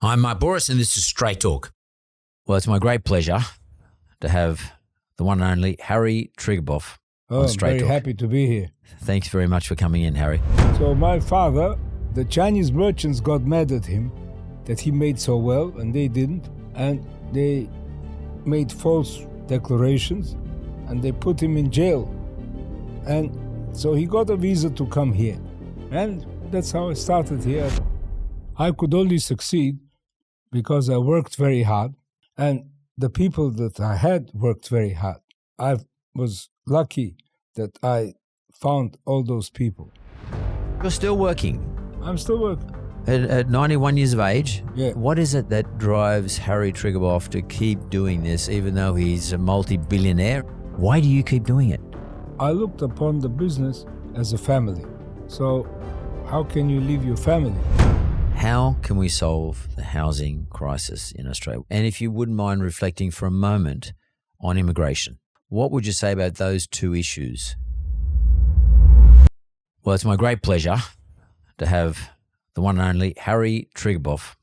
I'm Bouris, and this is Straight Talk. Well, it's my great pleasure to have the one and only Harry Triguboff on Straight Talk. Very happy to be here. Thanks very much for coming in, Harry. So my father, the Chinese merchants got mad at him that he made so well and they didn't, and they made false declarations and they put him in jail. And so he got a visa to come here. And that's how I started here. I could only succeed because I worked very hard, and the people that I had worked very hard. I was lucky that I found all those people. You're still working? I'm still working. At 91 years of age? Yeah. What is it that drives Harry Triguboff to keep doing this, even though he's a multi-billionaire? Why do you keep doing it? I looked upon the business as a family. So how can you leave your family? How can we solve the housing crisis in Australia? And if you wouldn't mind reflecting for a moment on immigration, what would you say about those two issues? Well, it's my great pleasure to have the one and only Harry Triguboff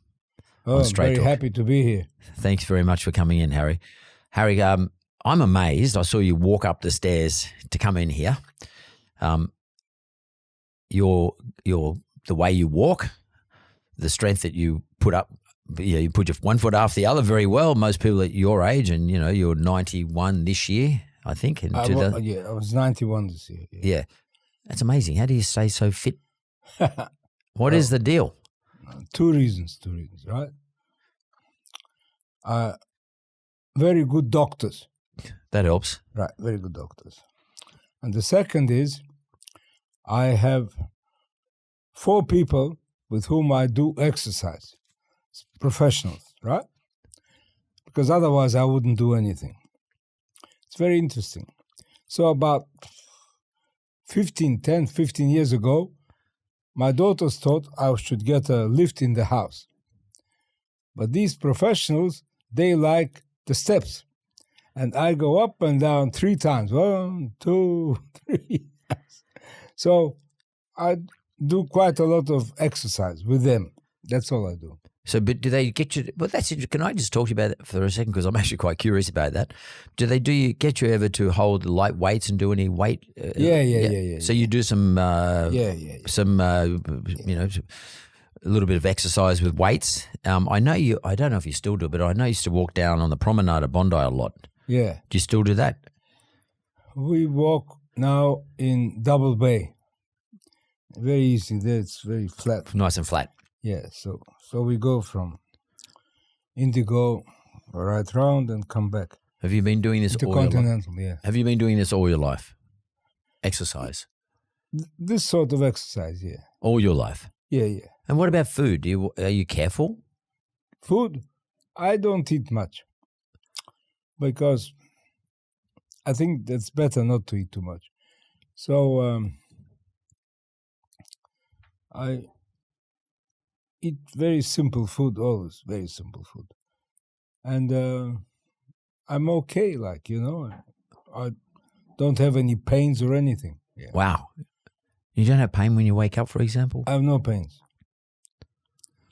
on Straight Talk. Very happy to be here. Thanks very much for coming in, Harry. Harry, I'm amazed. I saw you walk up the stairs to come in here. The way you walk, the strength that you put up, you put your one foot after the other very well. Most people at your age, and you're 91 this year, I think. I was 91 this year. Yeah. That's amazing. How do you stay so fit? What is the deal? Two reasons, right? Very good doctors. That helps. Right, very good doctors. And the second is I have 4 people with whom I do exercise, professionals, right? Because otherwise I wouldn't do anything. It's very interesting. So about 15 years ago, my daughters thought I should get a lift in the house. But these professionals, they like the steps. And I go up and down 3 times. 1, 2, 3. So I do quite a lot of exercise with them. That's all I do. So, but do they get you? Well, that's interesting. Can I just talk to you about that for a second? Because I'm actually quite curious about that. Get you ever to hold light weights and do any weight? Yeah. So you do some, a little bit of exercise with weights. I know you. I don't know if you still do it, but I know you used to walk down on the promenade at Bondi a lot. Yeah. Do you still do that? We walk now in Double Bay. Very easy there. It's very flat. Nice and flat. Yeah. So we go from Indigo right round and come back. Have you been doing this all your life? Intercontinental, yeah. Have you been doing this all your life? Exercise? This sort of exercise, yeah. All your life? Yeah. And what about food? Are you careful? Food? I don't eat much because I think that's better not to eat too much. So I eat very simple food, always very simple food. And I'm okay, I don't have any pains or anything. Yeah. Wow. You don't have pain when you wake up, for example? I have no pains.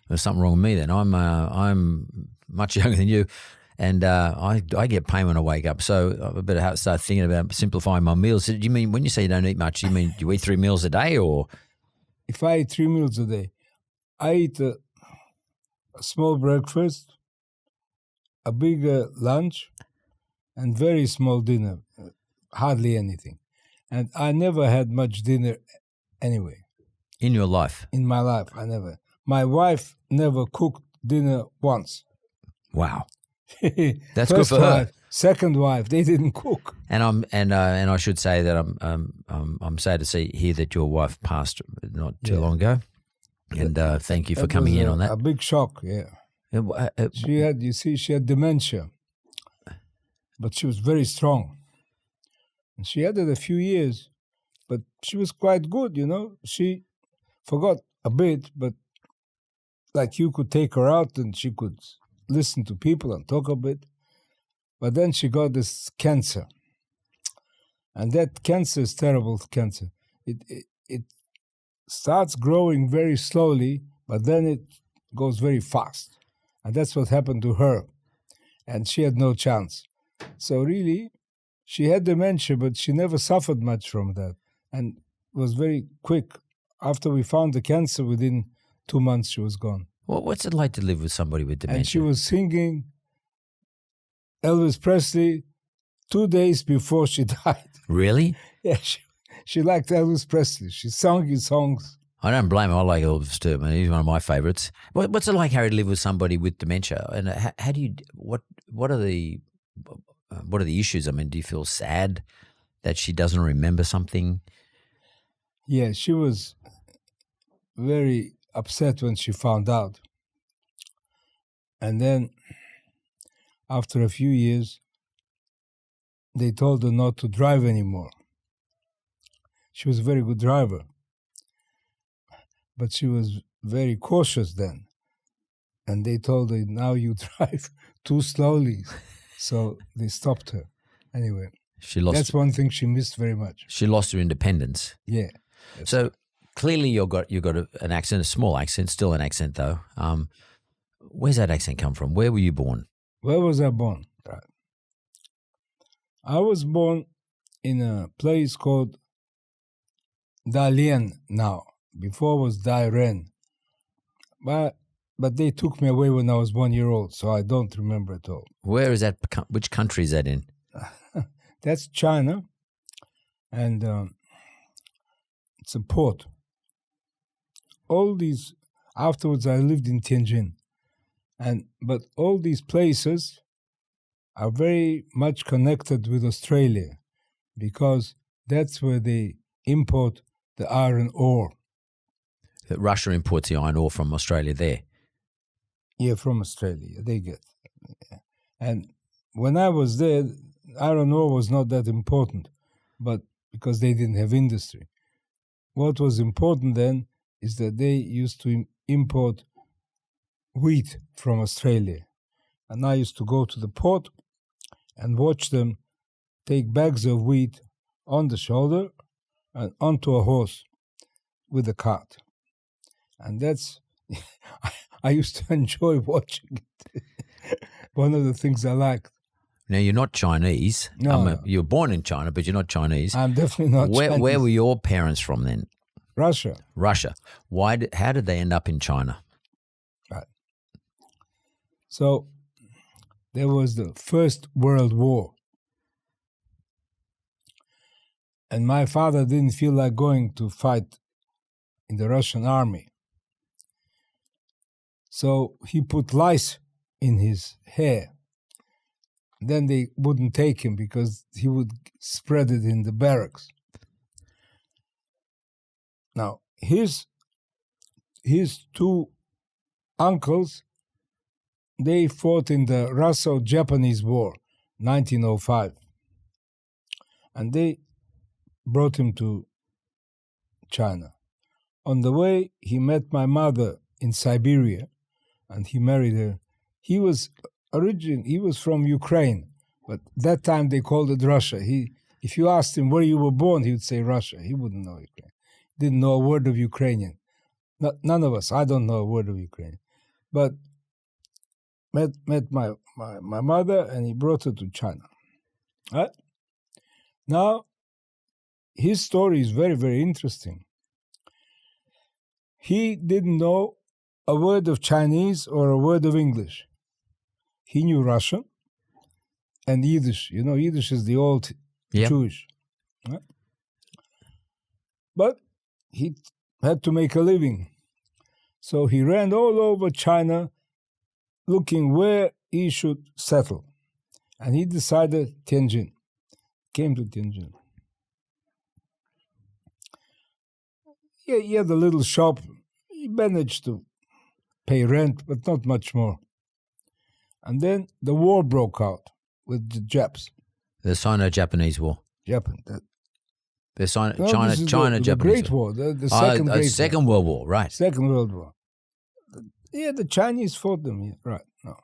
There's something wrong with me then. I'm much younger than you, and I get pain when I wake up. So I better start thinking about simplifying my meals. Do you mean when you say you don't eat much, you mean you eat 3 meals a day, or? If I eat 3 meals a day, I eat a small breakfast, a big lunch, and very small dinner, hardly anything. And I never had much dinner anyway. In your life? In my life, I never. My wife never cooked dinner once. Wow. That's First good for wife, her. Second wife, they didn't cook. And I should say that I'm sad to hear that your wife passed not too long ago. And thank you for coming in on that. A big shock, yeah. She had dementia, but she was very strong. And she had it a few years, but she was quite good, She forgot a bit, but you could take her out and she could listen to people and talk a bit. But then she got this cancer. And that cancer is terrible cancer. It starts growing very slowly, but then it goes very fast. And that's what happened to her. And she had no chance. So really, she had dementia, but she never suffered much from that. And was very quick. After we found the cancer, within 2 months, she was gone. Well, what's it like to live with somebody with dementia? And she was singing Elvis Presley 2 days before she died. Really? Yeah, she liked Elvis Presley. She sang his songs. I don't blame him. I like Elvis too. Man, he's one of my favourites. What's it like, Harry, to live with somebody with dementia? And how do you? What are the issues? I mean, do you feel sad that she doesn't remember something? Yeah, she was very upset when she found out. And then, after a few years, they told her not to drive anymore. She was a very good driver. But she was very cautious then. And they told her, now you drive too slowly. So they stopped her. Anyway, that's one thing she missed very much. She lost her independence. Yeah. So clearly you've got an accent, a small accent, still an accent though. Where's that accent come from? Where were you born? Where was I born? Right. I was born in a place called Dalian now. Before was Dairen. But they took me away when I was 1 year old, so I don't remember at all. Where is that? Which country is that in? That's China, and it's a port. Afterwards I lived in Tianjin, but all these places are very much connected with Australia because that's where they import the iron ore. That Russia imports the iron ore from Australia there? Yeah, from Australia. They get. Yeah. And when I was there, iron ore was not that important, but because they didn't have industry. What was important then is that they used to import wheat from Australia. And I used to go to the port and watch them take bags of wheat on the shoulder and onto a horse with a cart. And that's, I used to enjoy watching it. One of the things I liked. Now, you're not Chinese. No. You were born in China, but you're not Chinese. I'm definitely not Chinese. Where were your parents from then? Russia. Russia. How did they end up in China? Right. So, there was the First World War. And my father didn't feel like going to fight in the Russian army. So he put lice in his hair. Then they wouldn't take him because he would spread it in the barracks. Now, his two uncles, they fought in the Russo-Japanese War, 1905. And they brought him to China. On the way, he met my mother in Siberia, and he married her. He was from Ukraine, but that time they called it Russia. If you asked him where you were born, he would say Russia. He wouldn't know Ukraine. Didn't know a word of Ukrainian. None of us. I don't know a word of Ukrainian. But met my mother, and he brought her to China. Right? Now, his story is very, very interesting. He didn't know a word of Chinese or a word of English. He knew Russian and Yiddish. You know, Yiddish is the old Jewish. Right? But he had to make a living. So he ran all over China looking where he should settle. And he decided Tianjin. Came to Tianjin. He had a little shop. He managed to pay rent, but not much more. And then the war broke out with the Japs. The Sino-Japanese War. The China-Japanese the Great War, the Second Great War. Second World War, right. Second World War. Yeah, the Chinese fought them. Yeah, right, no.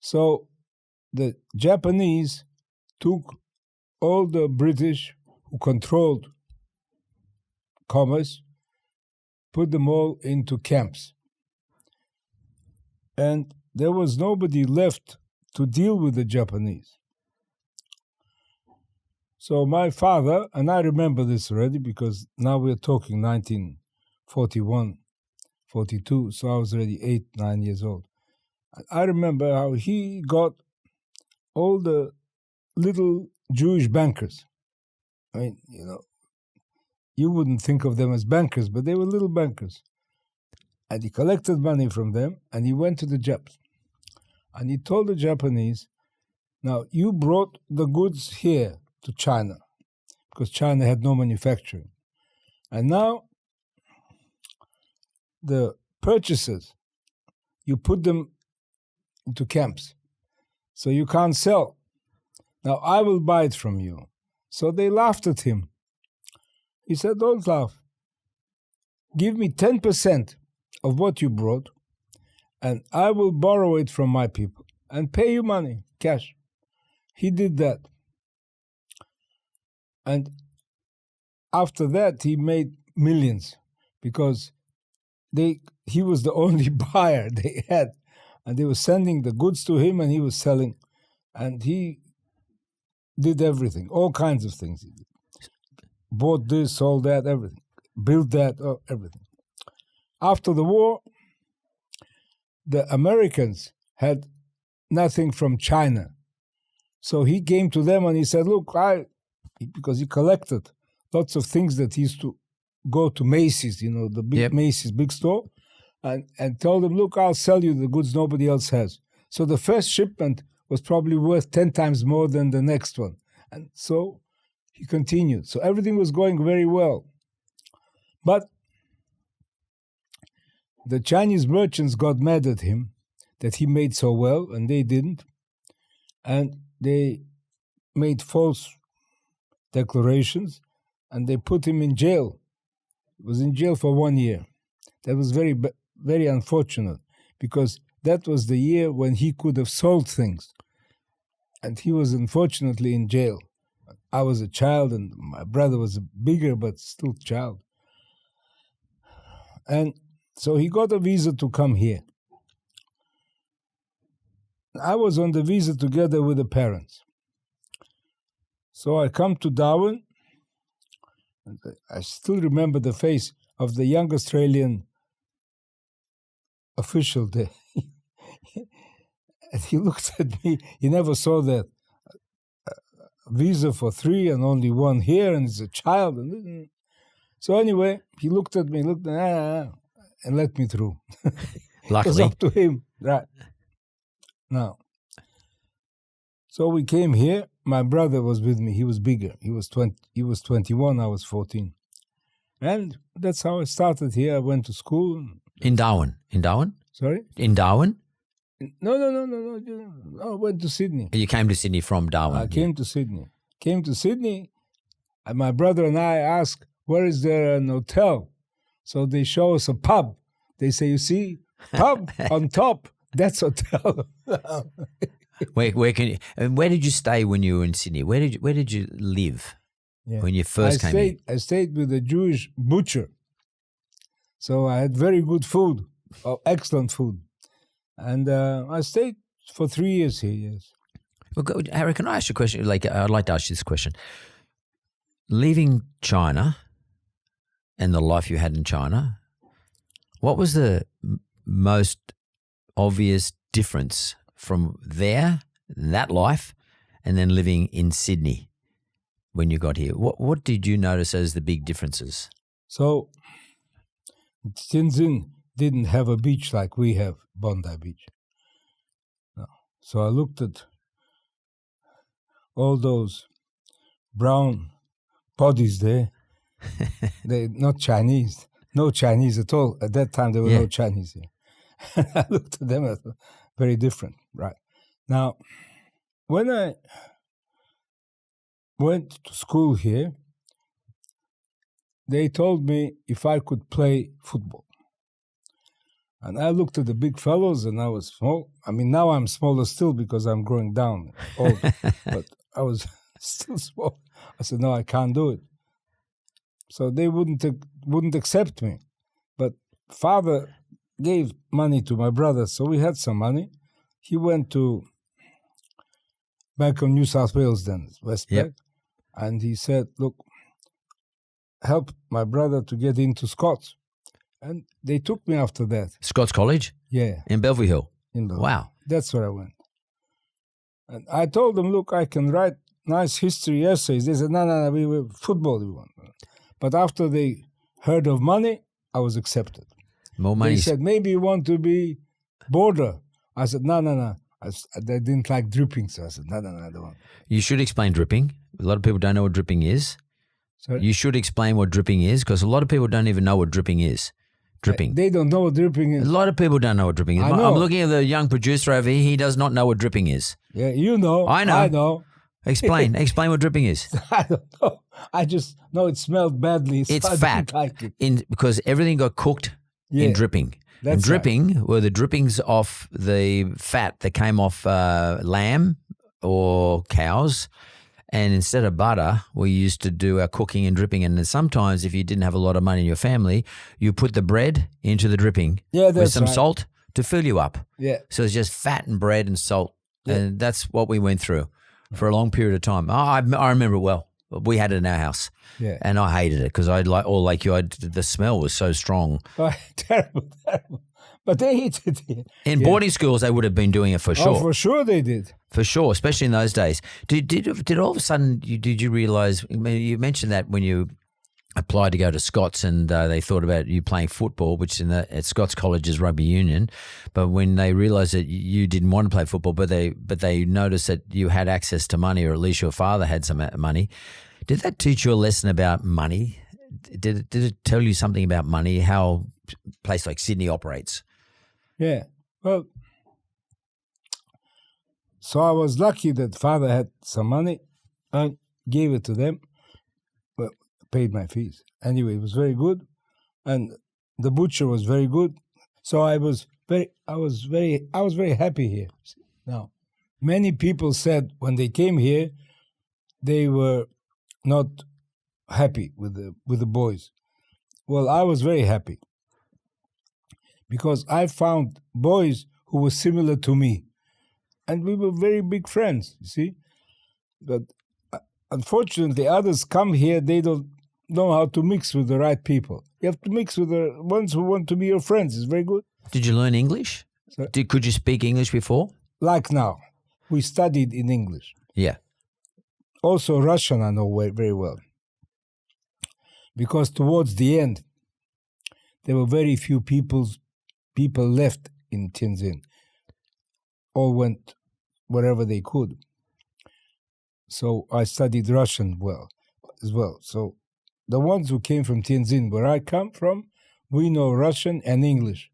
So the Japanese took all the British who controlled commerce, put them all into camps. and there was nobody left to deal with the Japanese. So my father, and I remember this already because now we're talking 1941, 42, so I was already 8, 9 years old. I remember how he got all the little Jewish bankers. I mean, you wouldn't think of them as bankers, but they were little bankers. And he collected money from them, and he went to the Japs. And he told the Japanese, now, you brought the goods here to China, because China had no manufacturing. And now, the purchasers, you put them into camps, so you can't sell. Now, I will buy it from you. So they laughed at him. He said, don't laugh. Give me 10% of what you brought, and I will borrow it from my people and pay you money, cash. He did that. And after that, he made millions because he was the only buyer they had. And they were sending the goods to him and he was selling. And he did everything, all kinds of things. He did. Bought this, sold that, everything. Built that, everything. After the war, the Americans had nothing from China. So he came to them and he said, look, because he collected lots of things that he used to go to Macy's, the big Macy's, big store, and told them, look, I'll sell you the goods nobody else has. So the first shipment was probably worth 10 times more than the next one. And so he continued. So everything was going very well. But the Chinese merchants got mad at him that he made so well, and they didn't. And they made false declarations, and they put him in jail. He was in jail for 1 year. That was very, very unfortunate, because that was the year when he could have sold things. And he was unfortunately in jail. I was a child, and my brother was bigger, but still child. And so he got a visa to come here. I was on the visa together with the parents. So I come to Darwin, and I still remember the face of the young Australian official there. And he looked at me, he never saw that visa for 3 and only 1 here, and it's a child. So anyway, he looked at me, and let me through. Luckily. It was up to him. Right. Now, so we came here. My brother was with me. He was bigger. He was 21. I was 14. And that's how I started here. I went to school. In Darwin? Sorry? In Darwin? No. I went to Sydney. You came to Sydney from Darwin? I came to Sydney. And my brother and I asked, where is there an hotel? So they show us a pub. They say, you see, pub on top, that's hotel. Where did you stay when you were in Sydney? Where did you live when you first came here? I stayed with a Jewish butcher. So I had very good food, excellent food. And I stayed for 3 years here, yes. Well, Harry, can I ask you a question? I'd like to ask you this question. Leaving China and the life you had in China, what was the most obvious difference from that life, and then living in Sydney when you got here? What did you notice as the big differences? So, Tianjin didn't have a beach like we have, Bondi Beach. No. So I looked at all those brown bodies there. They're not Chinese. No Chinese at all. At that time, there were no Chinese here. I looked at them as very different, right? Now, when I went to school here, they told me if I could play football. And I looked at the big fellows, and I was small. I mean, now I'm smaller still because I'm growing down, old. But I was still small. I said, no, I can't do it. So they wouldn't accept me. But father gave money to my brother, so we had some money. He went to back on New South Wales then, Westpac, Yep. and he said, look, help my brother to get into Scots. And they took me after that. Scots College Yeah. in Bellevue Hill. In the, Wow. That's where I went. And I told them, look, I can write nice history essays. They said, no, we were football we want. But after they heard of money, I was accepted. More money. They said, maybe you want to be border. I said, no. They didn't like dripping, so I said, no, I don't want. You should explain dripping. A lot of people don't know what dripping is. Sorry? You should explain what dripping is because a lot of people don't even know what dripping is. Dripping. They don't know what dripping A is. lot of people don't know what dripping is. I know. I'm looking at the young producer over here. He does not know what dripping is. Yeah, you know. I know. I know. Explain what dripping is. I don't know. I just know it smelled badly. So It's I fat didn't like it. because everything got cooked in dripping. And That's dripping were the drippings off the fat that came off lamb or cows. And instead of butter, we used to do our cooking and dripping. And then sometimes if you didn't have a lot of money in your family, you put the bread into the dripping that's with some right. salt to fill you up. Yeah. So it's just fat and bread and salt. Yeah. And that's what we went through for a long period of time. I remember it well. We had it in our house. Yeah. And I hated it because the smell was so strong. Oh, terrible. But they hated it. In boarding schools, they would have been doing it for sure. Oh, for sure they did. For sure, especially in those days. Did all of a sudden, did you realise, you mentioned that when you applied to go to Scots and they thought about you playing football, which at Scots College is rugby union, but when they realised that you didn't want to play football, but they noticed that you had access to money, or at least your father had some money, did that teach you a lesson about money? Did it tell you something about money, how a place like Sydney operates? Yeah. Well, so I was lucky that father had some money. I gave it to them. Well, paid my fees. Anyway, it was very good. And the butcher was very good. So I was very happy here. Now, many people said when they came here, they were not happy with the boys. Well, I was very happy because I found boys who were similar to me, and we were very big friends, you see. But unfortunately, others come here, they don't know how to mix with the right people. You have to mix with the ones who want to be your friends. It's very good. Did you learn English? Could you speak English before? Like now. We studied in English. Yeah. Also Russian I know very well. Because towards the end, there were very few people left in Tianjin. All went wherever they could. So I studied Russian as well. So the ones who came from Tianjin, where I come from, we know Russian and English.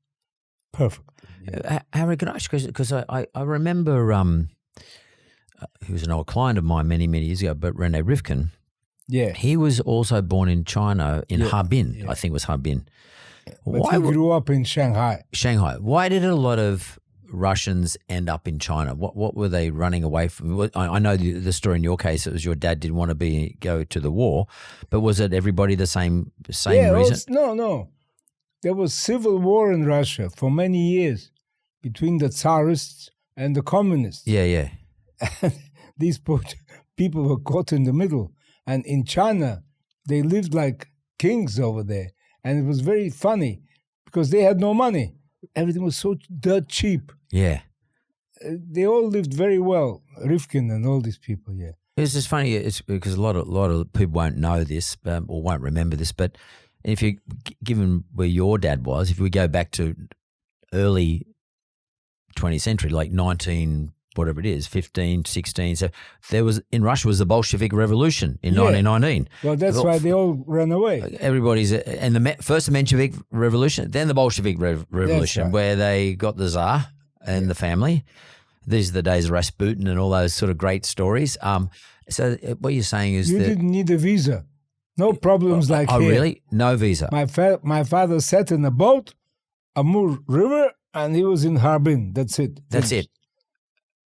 Perfect. Harry, can I ask you, because I remember he was an old client of mine many, many years ago, but Rene Rivkin. Yeah. He was also born in China, in Harbin, I think it was Harbin. But he grew up in Shanghai. Shanghai. Why did a lot of Russians end up in China? What were they running away from? I know the story in your case, it was your dad didn't want to go to the war, but was it everybody the same reason? No. There was civil war in Russia for many years between the Tsarists and the communists. Yeah. And these people were caught in the middle. And in China, they lived like kings over there. And it was very funny because they had no money. Everything was so dirt cheap. Yeah. They all lived very well. Rivkin and all these people, yeah. It's just funny. It's because a lot of people won't know this or won't remember this. But if you, given where your dad was, if we go back to early 20th century, like 19, whatever it is, 15, 16. So in Russia was the Bolshevik Revolution in 1919. Well, that's why they all ran away. And the first Menshevik Revolution, then the Bolshevik Revolution, right. where they got the Tsar and the family. These are the days of Rasputin and all those sort of great stories. So what you're saying is you didn't need a visa. No problems like here. Oh, really? No visa. My father sat in a boat, Amur River, and he was in Harbin. That's it. That's it.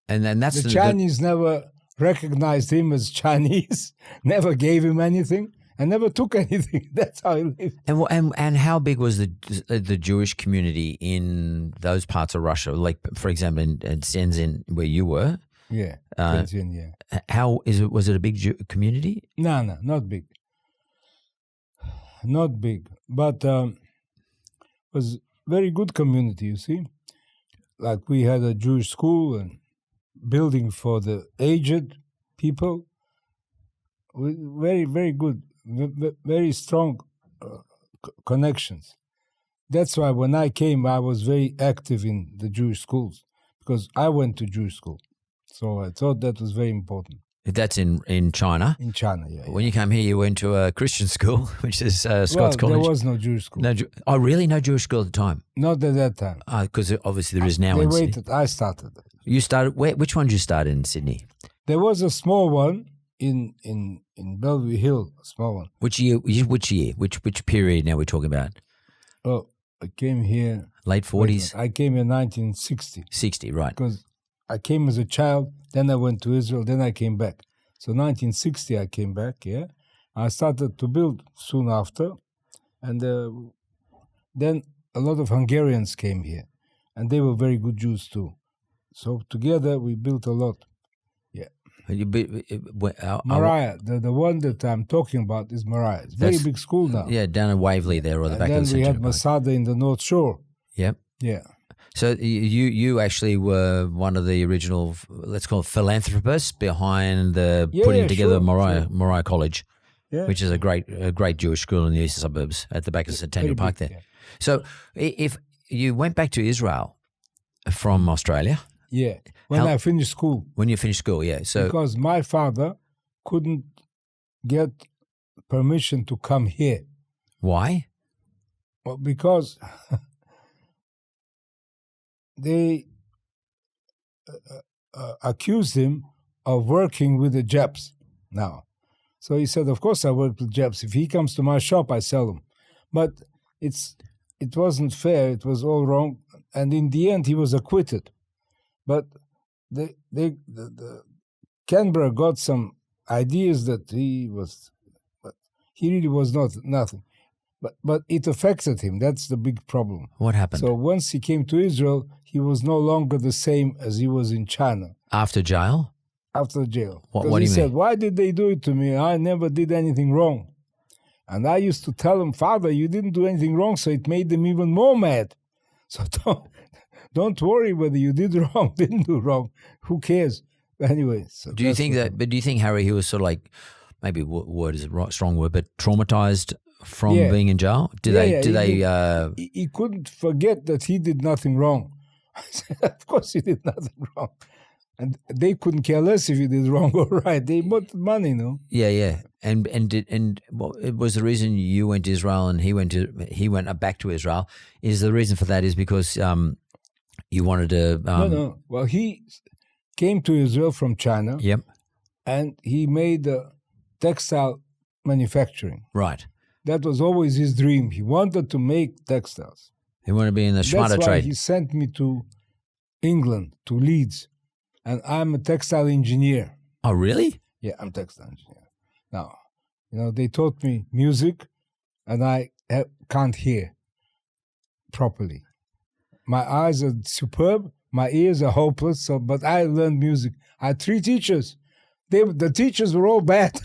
And then the Chinese never recognized him as Chinese, never gave him anything. and never took anything. That's how he lived. And how big was the Jewish community in those parts of Russia? Like, for example, in Shenzhen, where you were. Yeah, yeah. How is it? Was it a big community? No, not big. Not big, but was very good community. You see, like we had a Jewish school and building for the aged people. Very, very good, very strong connections. That's why when I came, I was very active in the Jewish schools because I went to Jewish school. So I thought that was very important. That's in China? In China, yeah. When you came here, you went to a Christian school, which is Scots College. There was no Jewish school. Oh, really? No Jewish school at the time? Not at that time. Because obviously there is now they in waited. Sydney. I started. You started, which one did you start in Sydney? There was a small one in Bellevue Hill, a small one. Which year? Which period now we're talking about? Oh, I came here. Late 40s? I came in 1960. 60, right. Because I came as a child, then I went to Israel, then I came back. So 1960 I came back, yeah. I started to build soon after. And then a lot of Hungarians came here. And they were very good Jews too. So together we built a lot. Yeah. Mariah, the one that I'm talking about is Mariah. It's a very big school now. Yeah, down in Waverley there or the back of the centre. And then we had Masada in the North Shore. Yep. Yeah. So you actually were one of the original, let's call it philanthropists behind the putting together Mariah College, which is a great Jewish school in the eastern suburbs at the back of Centennial Park there. Yeah. So if you went back to Israel from Australia. Yeah, I finished school. When you finished school, yeah. So because my father couldn't get permission to come here. Why? Well, because they accused him of working with the Japs now. So he said, of course I work with Japs. If he comes to my shop, I sell him. But it wasn't fair. It was all wrong. And in the end, he was acquitted. But the Canberra got some ideas that he really was nothing. But it affected him. That's the big problem. What happened? So once he came to Israel, he was no longer the same as he was in China. After jail? After jail. What do you mean? He said, why did they do it to me? I never did anything wrong. And I used to tell him, Father, you didn't do anything wrong, so it made them even more mad. So don't worry whether you did wrong, didn't do wrong. Who cares? Anyway. So do you think Harry, he was sort of like, maybe word is a strong word, but traumatized from being in jail? He couldn't forget that he did nothing wrong. I said, of course he did nothing wrong. And they couldn't care less if he did wrong or right. They wanted money, no? Yeah. And what was the reason you went to Israel and he went back to Israel? Is the reason for that is because you wanted to? No. Well, he came to Israel from China. Yep. And he made textile manufacturing. Right. That was always his dream. He wanted to make textiles. He wanted to be in the smarter That's why trade. He sent me to England, to Leeds. And I'm a textile engineer. Oh, really? Yeah, I'm a textile engineer. Now, they taught me music, and I can't hear properly. My eyes are superb, my ears are hopeless, but I learned music. I had 3 teachers. The teachers were all bad.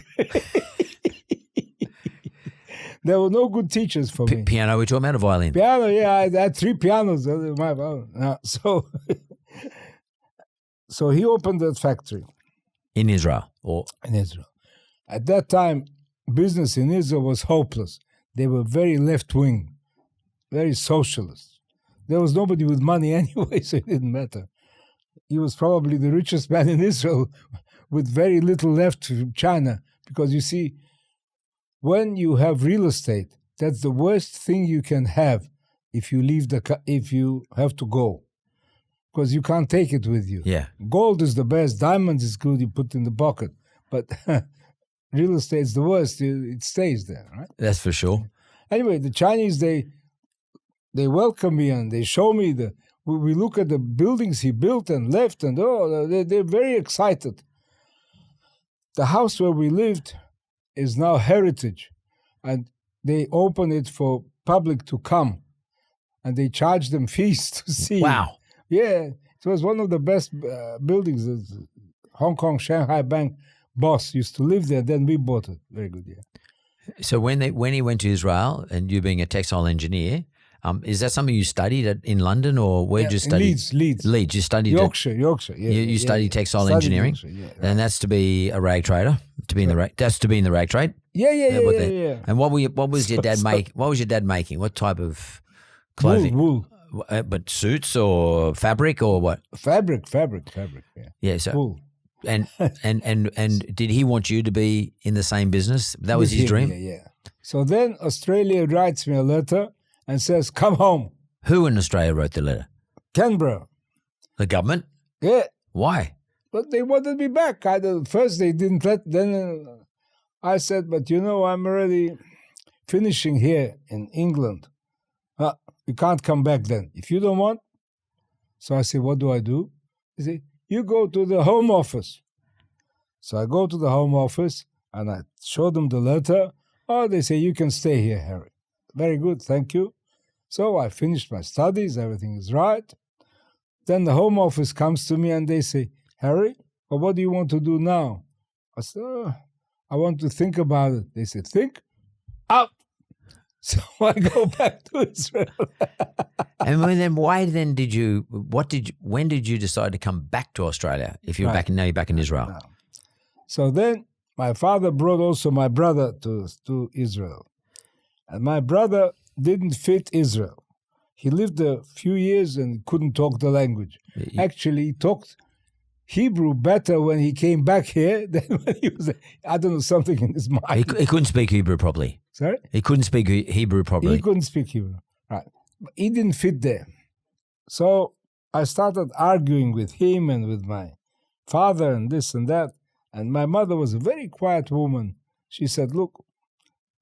There were no good teachers for me. Piano, we're talking about a violin? Piano, yeah, I had 3 pianos. So he opened that factory. In Israel? In Israel. At that time, business in Israel was hopeless. They were very left-wing, very socialist. There was nobody with money anyway, so it didn't matter. He was probably the richest man in Israel with very little left to China. Because you see, when you have real estate, that's the worst thing you can have if you have to go. Because you can't take it with you. Yeah. Gold is the best. Diamonds is good. You put in the pocket. But real estate's the worst. It stays there, right? That's for sure. Anyway, the Chinese, they welcome me and they show me we look at the buildings he built and left and they're very excited. The house where we lived is now heritage. and they open it for public to come, and they charge them fees to see. Wow. Yeah, it was one of the best buildings. Hong Kong Shanghai Bank boss used to live there. Then we bought it. Very good, yeah. So when he went to Israel, and you being a textile engineer, is that something you studied in London, or where did you study? Leeds. You studied Yorkshire. Yeah, you studied textile engineering, right. and that's to be a rag trader, That's to be in the rag trade. Yeah. And what was your dad make? What was your dad making? What type of clothing? Wool. But suits or fabric or what? Fabric. Yeah. Yeah. So Wool. and did he want you to be in the same business? That was his dream. Yeah. So then Australia writes me a letter and says, "Come home." Who in Australia wrote the letter? Canberra. The government? Yeah. Why? But they wanted me back. First they didn't let. Then I said, "But I'm already finishing here in England. You can't come back then if you don't want." So I said, "What do I do?" He said, "You go to the Home Office." So I go to the Home Office and I show them the letter. Oh, they say, "You can stay here, Harry." Very good, thank you. So I finished my studies, everything is right. Then the Home Office comes to me and they say, "Harry, well, what do you want to do now?" I said, "I want to think about it." They said, "Think? Out!" So I go back to Israel. And then when did you decide to come back to Australia? If you're now you're back in Israel. No. So then my father brought also my brother to Israel. And my brother didn't fit Israel. He lived a few years and couldn't talk the language. Actually, he talked Hebrew better when he came back here than when he was, I don't know, something in his mind. He couldn't speak Hebrew properly. Sorry? He couldn't speak Hebrew properly. He couldn't speak Hebrew. Right. But he didn't fit there. So I started arguing with him and with my father and this and that. And my mother was a very quiet woman. She said, "Look,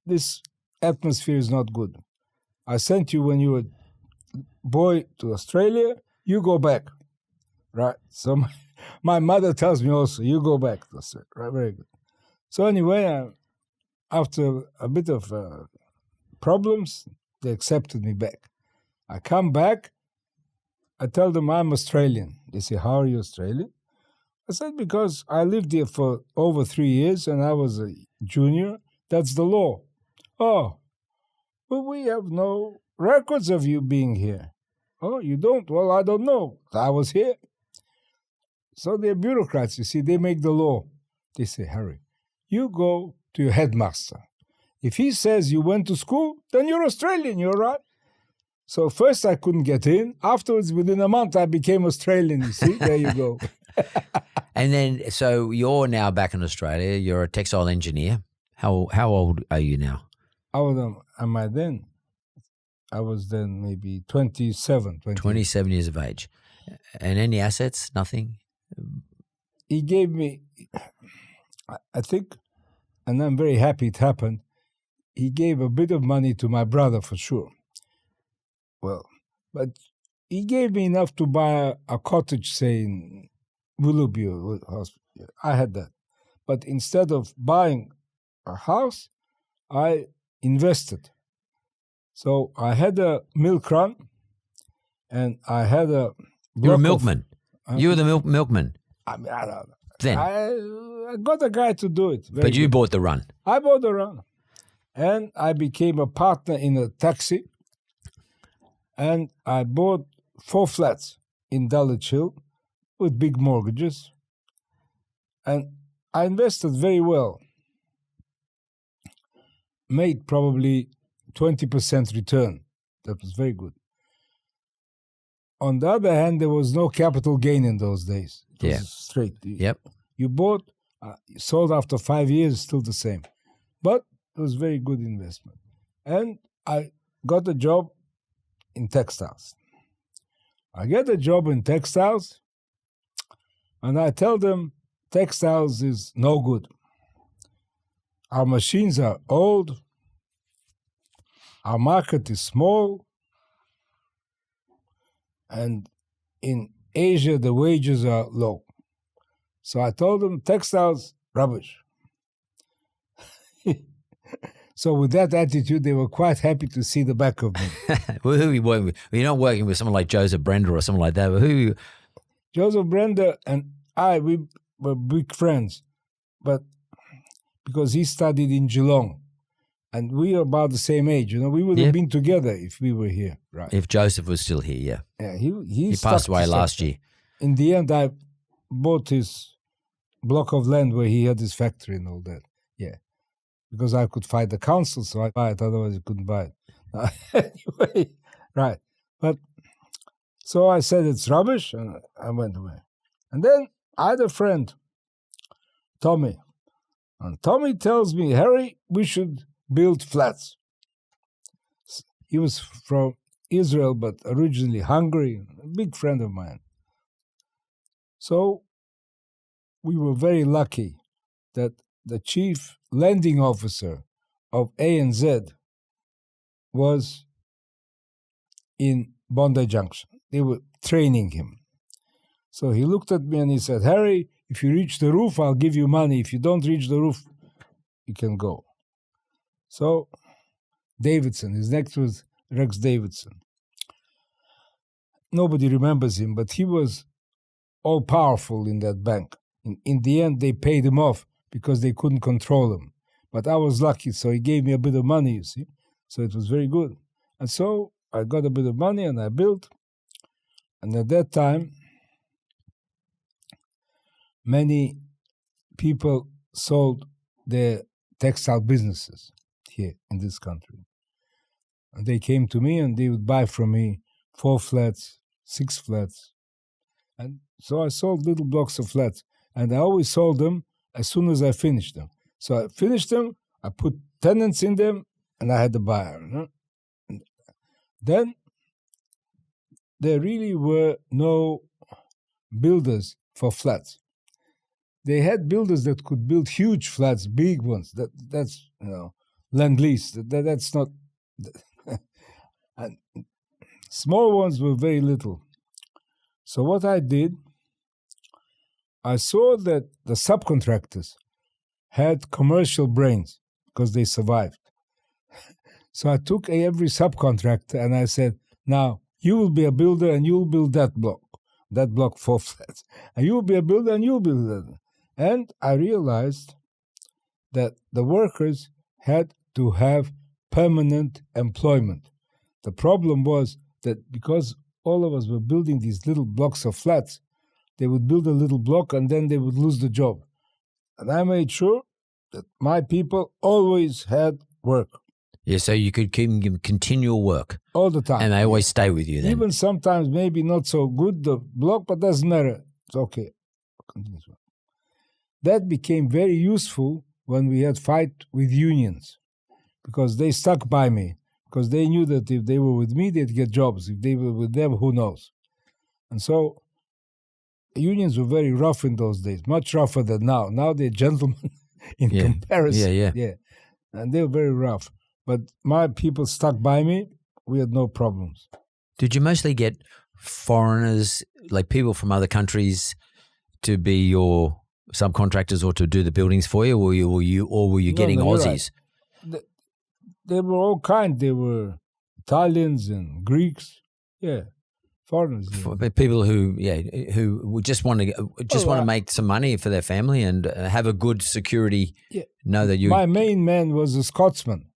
this atmosphere is not good. I sent you when you were a boy to Australia. You go back." Right. So my mother tells me also, "You go back to Australia." Right. Very good. So anyway, after a bit of problems, they accepted me back. I come back. I tell them I'm Australian. They say, "How are you Australian?" I said, "Because I lived here for over 3 years and I was a junior. That's the law." "Oh, but we have no records of you being here." "Oh, you don't?" "Well, I don't know. I was here." So they're bureaucrats, you see, they make the law. They say, "Harry, you go to your headmaster. If he says you went to school, then you're Australian, you're right." So first I couldn't get in. Afterwards, within a month, I became Australian, you see. There you go. And then, so you're now back in Australia. You're a textile engineer. How old are you now? How old am I then? I was then maybe 27. 27 years of age. And any assets? Nothing? He gave me, I think, and I'm very happy it happened, he gave a bit of money to my brother for sure. Well, but he gave me enough to buy a cottage, say, in Willoughby Hospital. I had that. But instead of buying a house, I invested. So I had a milk run, and I had a... You were a milkman. You were the milkman. I don't know. Then. I got a guy to do it. But you bought the run. I bought the run. And I became a partner in a taxi. And I bought 4 flats in Dulwich Hill with big mortgages. And I invested very well. Made probably 20% return. That was very good. On the other hand, there was no capital gain in those days. It was straight. Yep. You bought, you sold after 5 years, still the same. But it was very good investment. And I got a job in textiles. I get a job in textiles, and I tell them textiles is no good. Our machines are old. Our market is small. And in Asia, the wages are low. So I told them textiles, rubbish. So with that attitude, they were quite happy to see the back of me. Well, who are you working with? You're not working with someone like Joseph Brenda or someone like that. But who? Joseph Brenda and I, we were big friends, but because he studied in Geelong, and we are about the same age, we would have been together if we were here, right? If Joseph was still here, yeah. Yeah, he passed away last year. In the end, I bought his block of land where he had his factory and all that. Yeah, because I could fight the council, so I buy it. Otherwise, I couldn't buy it. Anyway, right. But so I said it's rubbish, and I went away. And then I had a friend, Tommy, and Tommy tells me, Harry, we should build flats. He was from Israel, but originally Hungary, a big friend of mine. So we were very lucky that the chief lending officer of ANZ was in Bondi Junction. They were training him. So he looked at me and he said, Harry, if you reach the roof, I'll give you money. If you don't reach the roof, you can go. So Davidson, his next was Rex Davidson. Nobody remembers him, but he was all-powerful in that bank. In the end, they paid him off because they couldn't control him. But I was lucky, so he gave me a bit of money, you see. So it was very good. And so I got a bit of money and I built. And at that time, many people sold their textile businesses here in this country. And they came to me and they would buy from me 4 flats, 6 flats. And so I sold little blocks of flats. And I always sold them as soon as I finished them. So I finished them, I put tenants in them, and I had the buyer. And then there really were no builders for flats. They had builders that could build huge flats, big ones. That's Lend-Lease. That's not. And small ones were very little. So what I did, I saw that the subcontractors had commercial brains because they survived. So I took every subcontractor and I said, now you will be a builder and you'll build that block 4 flats. And you will be a builder and you'll build that. And I realized that the workers had to have permanent employment. The problem was that because all of us were building these little blocks of flats, they would build a little block and then they would lose the job. And I made sure that my people always had work. Yeah, so you could keep them continual work. All the time. And they always stay with you then. Even sometimes maybe not so good, the block, but doesn't matter. It's okay. That became very useful when we had fight with unions because they stuck by me because they knew that if they were with me, they'd get jobs. If they were with them, who knows? And so unions were very rough in those days, much rougher than now. Now they're gentlemen in comparison. Yeah. And they were very rough. But my people stuck by me. We had no problems. Did you mostly get foreigners, like people from other countries, to be your subcontractors or to do the buildings for you, or were you getting Aussies? Right. They were all kinds. They were Italians and Greeks. Yeah. Foreigners. Yeah. People who just want to make some money for their family and have a good security. Yeah. Know that you. My main man was a Scotsman.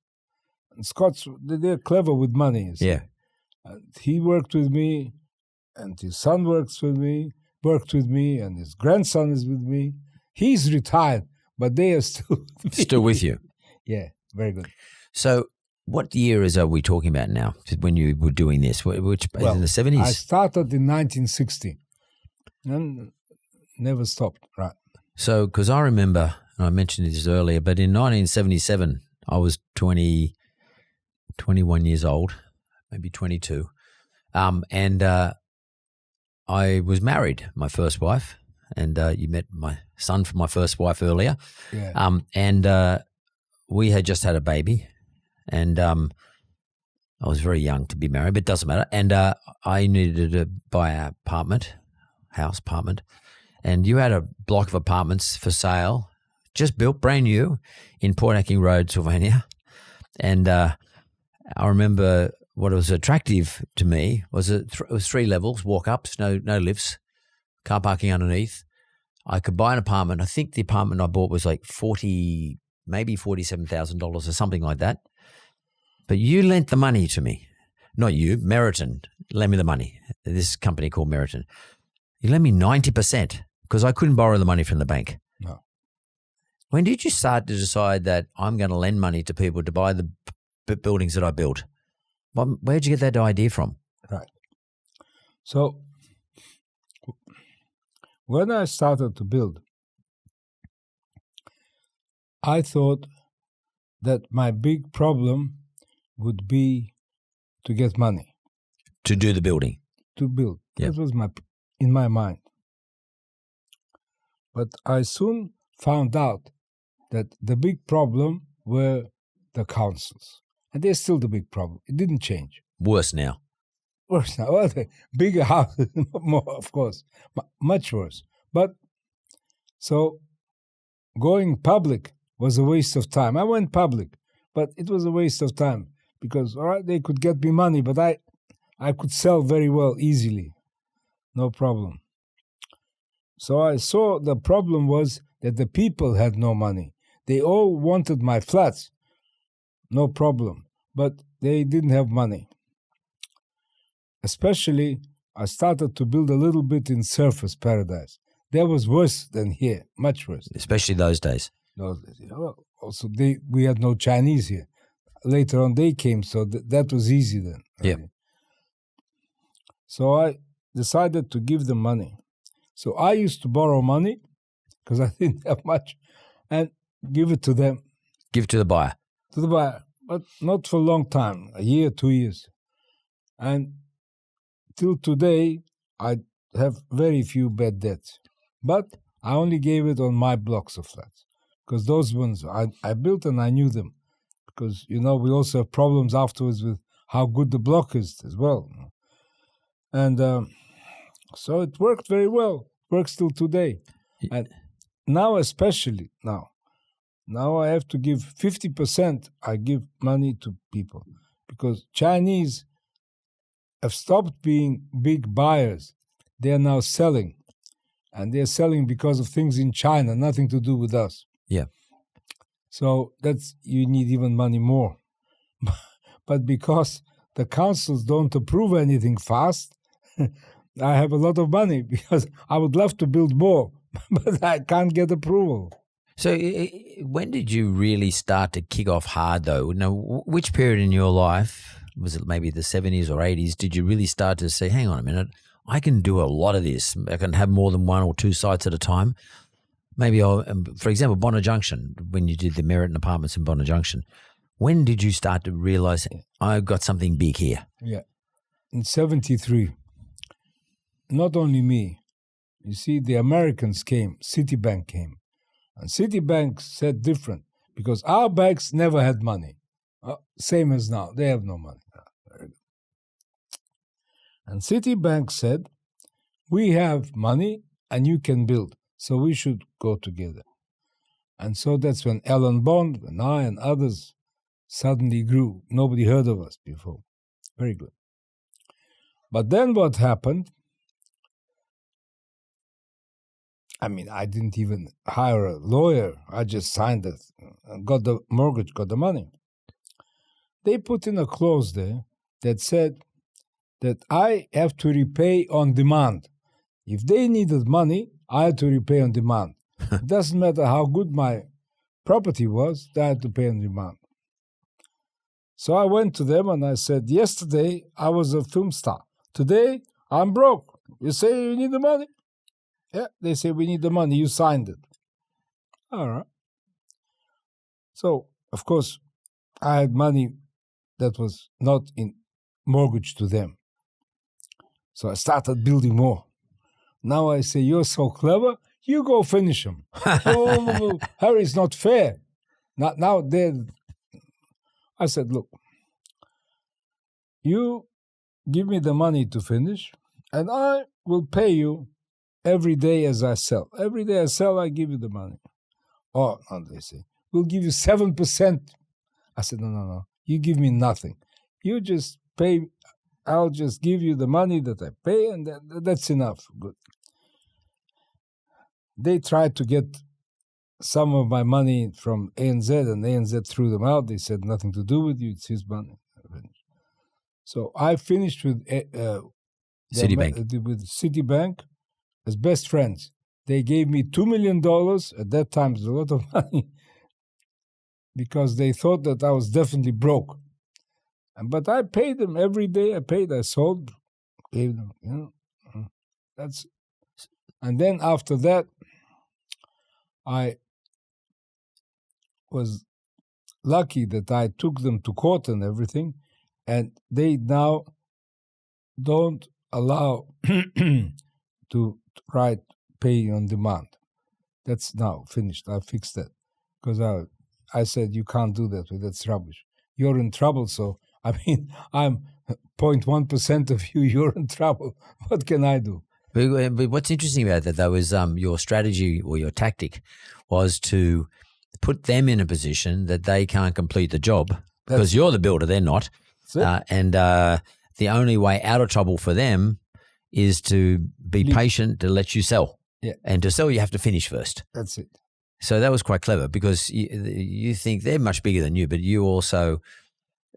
And Scots, they're clever with money. Yeah. And he worked with me, and his son worked with me, and his grandson is with me. He's retired, but they are still with me. Still with you. Yeah, very good. So what year are we talking about now when you were doing this? Which in the 70s? I started in 1960 and never stopped, right. So, because I remember, and I mentioned this earlier, but in 1977, I was 21 years old, maybe 22, and I was married, my first wife, and you met my son from my first wife earlier. Yeah. And we had just had a baby, and I was very young to be married, but it doesn't matter. And I needed to buy an apartment, and you had a block of apartments for sale, just built, brand new, in Port Hacking Road, Sylvania. And I remember what was attractive to me was it was 3 levels, walk ups, no lifts, car parking underneath. I could buy an apartment. I think the apartment I bought was like maybe $47,000 or something like that. But you lent the money to me. Not you, Meriton lent me the money. This company called Meriton. You lent me 90% because I couldn't borrow the money from the bank. No. When did you start to decide that I'm going to lend money to people to buy the buildings that I built? Where did you get that idea from? Right. So when I started to build, I thought that my big problem would be to get money. To do the building. To build. Yep. That was in my mind. But I soon found out that the big problem were the councils. And they're still the big problem. It didn't change. Worse now. Worse now. Well, the bigger houses, more, of course. Much worse. But so going public was a waste of time. I went public, but it was a waste of time because, all right, they could get me money, but I could sell very well, easily. No problem. So I saw the problem was that the people had no money. They all wanted my flats. No problem. But they didn't have money. Especially, I started to build a little bit in Surfers Paradise. That was worse than here, much worse. Especially those days. Well, also, we had no Chinese here. Later on, they came, so that was easy then. Yeah. So I decided to give them money. So I used to borrow money because I didn't have much and give it to them. Give it to the buyer. To the buyer, but not for a long time, a year, 2 years. And till today, I have very few bad debts. But I only gave it on my blocks of flats because those ones I built and I knew them. Because, we also have problems afterwards with how good the block is as well. And so it worked very well. Works till today. And now especially, now I have to give 50%, I give money to people. Because Chinese have stopped being big buyers. They are now selling. And they're selling because of things in China, nothing to do with us. Yeah. So you need even money more. But because the councils don't approve anything fast, I have a lot of money because I would love to build more, but I can't get approval. So when did you really start to kick off hard, though? Now, which period in your life, was it maybe the 70s or 80s, did you really start to say, hang on a minute, I can do a lot of this. I can have more than 1 or 2 sites at a time. Maybe for example, Bonner Junction, when you did the Meriton apartments in Bonner Junction, when did you start to realize I've got something big here? Yeah. In 73, not only me, you see, the Americans came, Citibank came. And Citibank said different because our banks never had money. Same as now. They have no money. Very good. And Citibank said, we have money and you can build. So we should go together. And so that's when Alan Bond and I and others suddenly grew. Nobody heard of us before. Very good. But then what happened, I didn't even hire a lawyer. I just signed it, got the mortgage, got the money. They put in a clause there that said that I have to repay on demand. If they needed money, I had to repay on demand. It doesn't matter how good my property was, I had to pay on demand. So I went to them and I said, yesterday I was a film star. Today I'm broke. You say you need the money? Yeah, they say we need the money. You signed it. All right. So, of course, I had money that was not in mortgage to them. So I started building more. Now I say, you're so clever, you go finish them. Oh, Harry, it's not fair. Now I said, look, you give me the money to finish, and I will pay you every day as I sell. Every day I sell, I give you the money. Oh, no, they say, we'll give you 7%. I said, no. You give me nothing. You just pay. I'll just give you the money that I pay, and that's enough. Good. They tried to get some of my money from ANZ, and ANZ threw them out. They said nothing to do with you. It's his money. So I finished with Citibank. With Citibank as best friends. They gave me $2 million. At that time, it was a lot of money because they thought that I was definitely broke. But I paid them every day. I sold, gave them, That's, and then after that, I was lucky that I took them to court and everything, and they now don't allow to write pay on demand. That's now finished. I fixed that because I said you can't do that. That's rubbish. You're in trouble. So I mean, I'm 0.1% of you. You're in trouble. What can I do? But what's interesting about that, though, is your strategy or your tactic was to put them in a position that they can't complete the job because you're the builder, they're not. And the only way out of trouble for them is to be patient to let you sell. Yeah. And to sell, you have to finish first. That's it. So that was quite clever because you think they're much bigger than you, but you also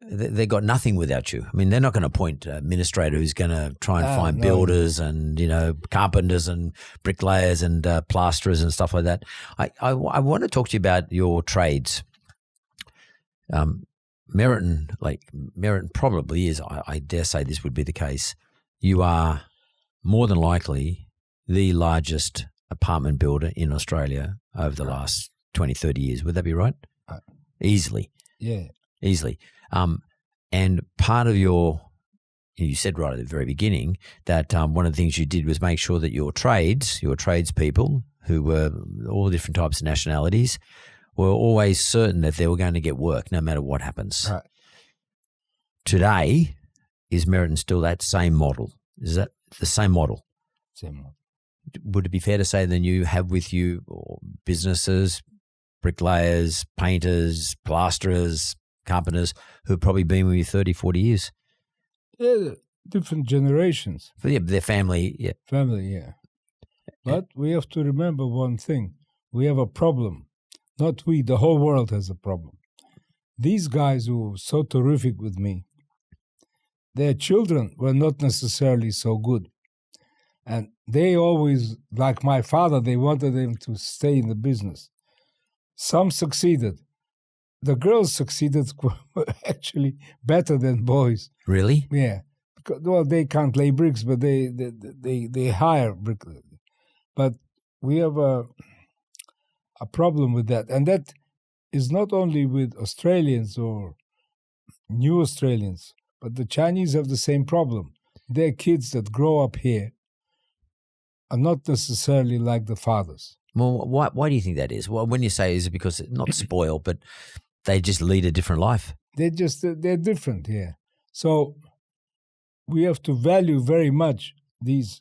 they got nothing without you. I mean, they're not going to appoint an administrator who's going to try and find builders and, carpenters and bricklayers and plasterers and stuff like that. I want to talk to you about your trades. Meriton probably is, I dare say this would be the case. You are more than likely the largest apartment builder in Australia over the last 20, 30 years. Would that be right? Easily. Yeah. Easily. And part of you said right at the very beginning that one of the things you did was make sure that your tradespeople, who were all different types of nationalities, were always certain that they were going to get work no matter what happens. Right. Today, is Meriton still that same model? Is that the same model? Same model. Would it be fair to say then you have with you businesses, bricklayers, painters, plasterers, carpenters who've probably been with you 30, 40 years? Yeah, different generations. Their family, yeah. Family, yeah. But we have to remember one thing. We have a problem. Not we, the whole world has a problem. These guys who were so terrific with me, their children were not necessarily so good. And they always, like my father, they wanted them to stay in the business. Some succeeded. The girls succeeded actually better than boys. Really? Yeah. Because, well, they can't lay bricks, but they hire bricklayers. But we have a problem with that. And that is not only with Australians or new Australians, but the Chinese have the same problem. Their kids that grow up here are not necessarily like the fathers. Well, why do you think that is? Well, when you say is it because not spoiled, but they just lead a different life? They're different, yeah. So we have to value very much these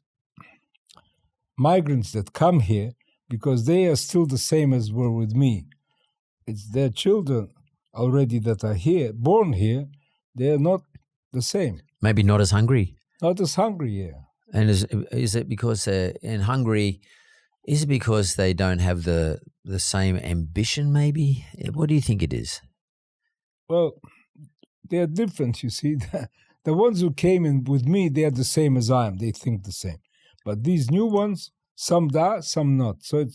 migrants that come here because they are still the same as were with me. It's their children already that are here, born here, they are not the same. Maybe not as hungry? Not as hungry, yeah. And is it because in Hungary, is it because they don't have the same ambition maybe? What do you think it is? Well, they are different, you see. The ones who came in with me, they are the same as I am. They think the same. But these new ones, some die, some not. So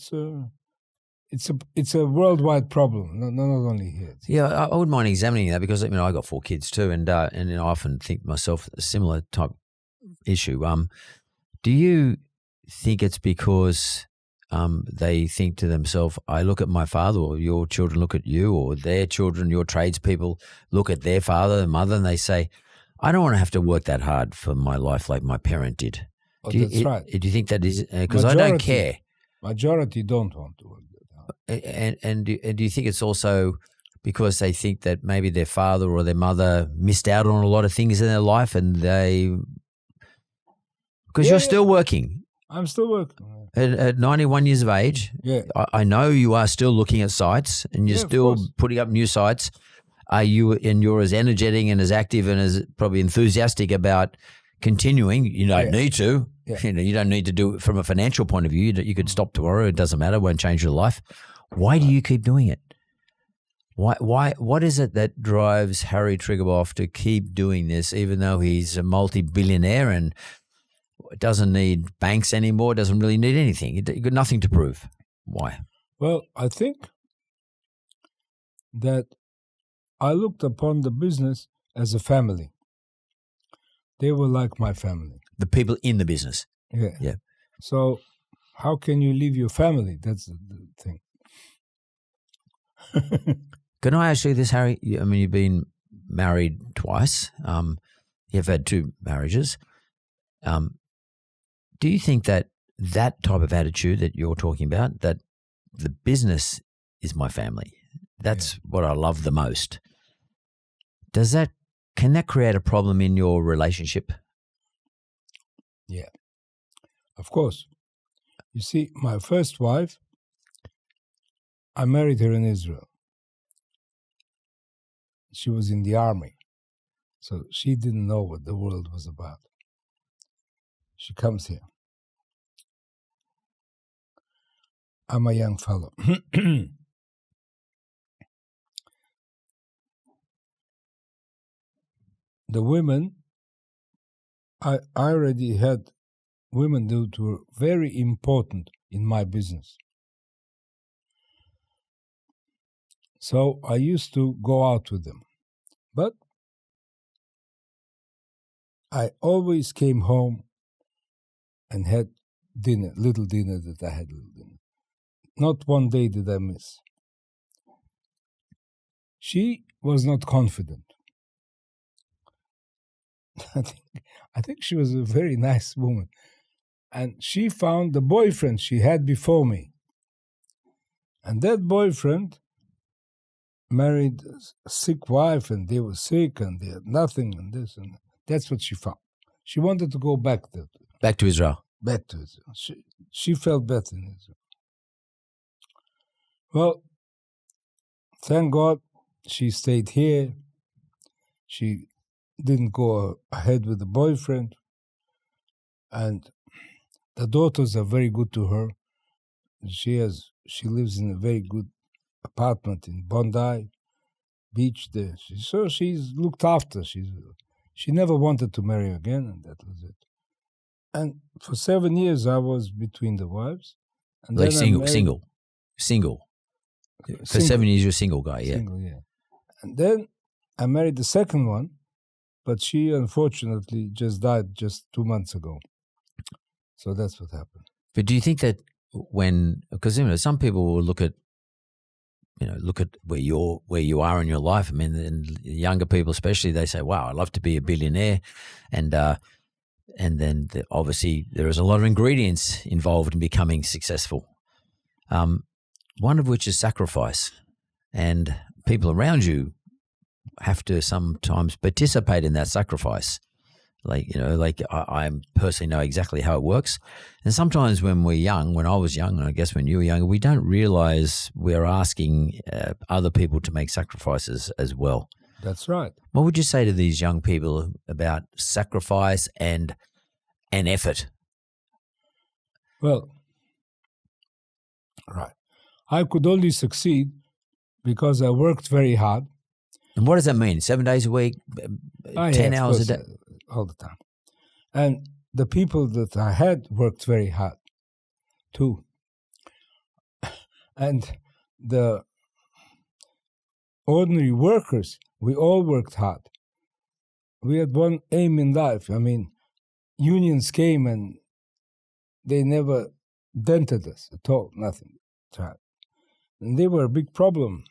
it's a worldwide problem, not only here. Yeah, I wouldn't mind examining that because I got 4 kids too, and I often think myself a similar type issue. Do you think it's because they think to themselves, I look at my father, or your children look at you, or their children, your tradespeople look at their father and mother, and they say, I don't want to have to work that hard for my life like my parent did. Oh, that's right. Do you think that is because I don't care? Majority don't want to work that hard. And do you think it's also because they think that maybe their father or their mother missed out on a lot of things in their life, and because you're still working? I'm still working. At 91 years of age, yeah. I know you are still looking at sites and you're still putting up new sites. you're as energetic and as active and as probably enthusiastic about continuing. You don't need to. Yeah. You don't need to do it from a financial point of view. You could stop tomorrow. It doesn't matter. It won't change your life. Why do you keep doing it? Why? What is it that drives Harry Triguboff to keep doing this, even though he's a multi-billionaire and doesn't need banks anymore, doesn't really need anything? You've got nothing to prove. Why? Well, I think that I looked upon the business as a family. They were like my family. The people in the business. Yeah. Yeah. So how can you leave your family? That's the thing. Can I ask you this, Harry? I mean, you've been married twice. You've had 2 marriages. Do you think that type of attitude that you're talking about, that the business is my family, that's what I love the most, can that create a problem in your relationship? Yeah, of course. You see, my first wife, I married her in Israel. She was in the army, so she didn't know what the world was about. She comes here. I'm a young fellow. The women, I already had women that were very important in my business. So I used to go out with them. But I always came home and had dinner, little dinner that I had. Not one day did I miss. She was not confident. I think she was a very nice woman. And she found the boyfriend she had before me. And that boyfriend married a sick wife, and they were sick and they had nothing and this and that. That's what she found. She wanted to go back to Israel. Back to Israel. She felt better in Israel. Well, thank God she stayed here. She didn't go ahead with the boyfriend. And the daughters are very good to her. She lives in a very good apartment in Bondi Beach there. So she's looked after. She never wanted to marry again, and that was it. And for 7 years I was between the wives. And like then single. For 7 years you're a single guy, yeah. Single, yeah. And then I married the second one, but she unfortunately just died just 2 months ago. So that's what happened. But do you think that because some people will look at where you are in your life. I mean, and younger people especially, they say, "Wow, I'd love to be a billionaire," and then obviously there is a lot of ingredients involved in becoming successful. One of which is sacrifice, and people around you have to sometimes participate in that sacrifice. I personally know exactly how it works. And sometimes when we're young, when I was young, and I guess when you were younger, we don't realize we're asking other people to make sacrifices as well. That's right. What would you say to these young people about sacrifice and effort? Well, right. I could only succeed because I worked very hard. And what does that mean? 7 days a week, 10 hours a day? All the time. And the people that I had worked very hard too. And the ordinary workers, we all worked hard. We had one aim in life. I mean, unions came and they never dented us at all, nothing. And they were a big problem.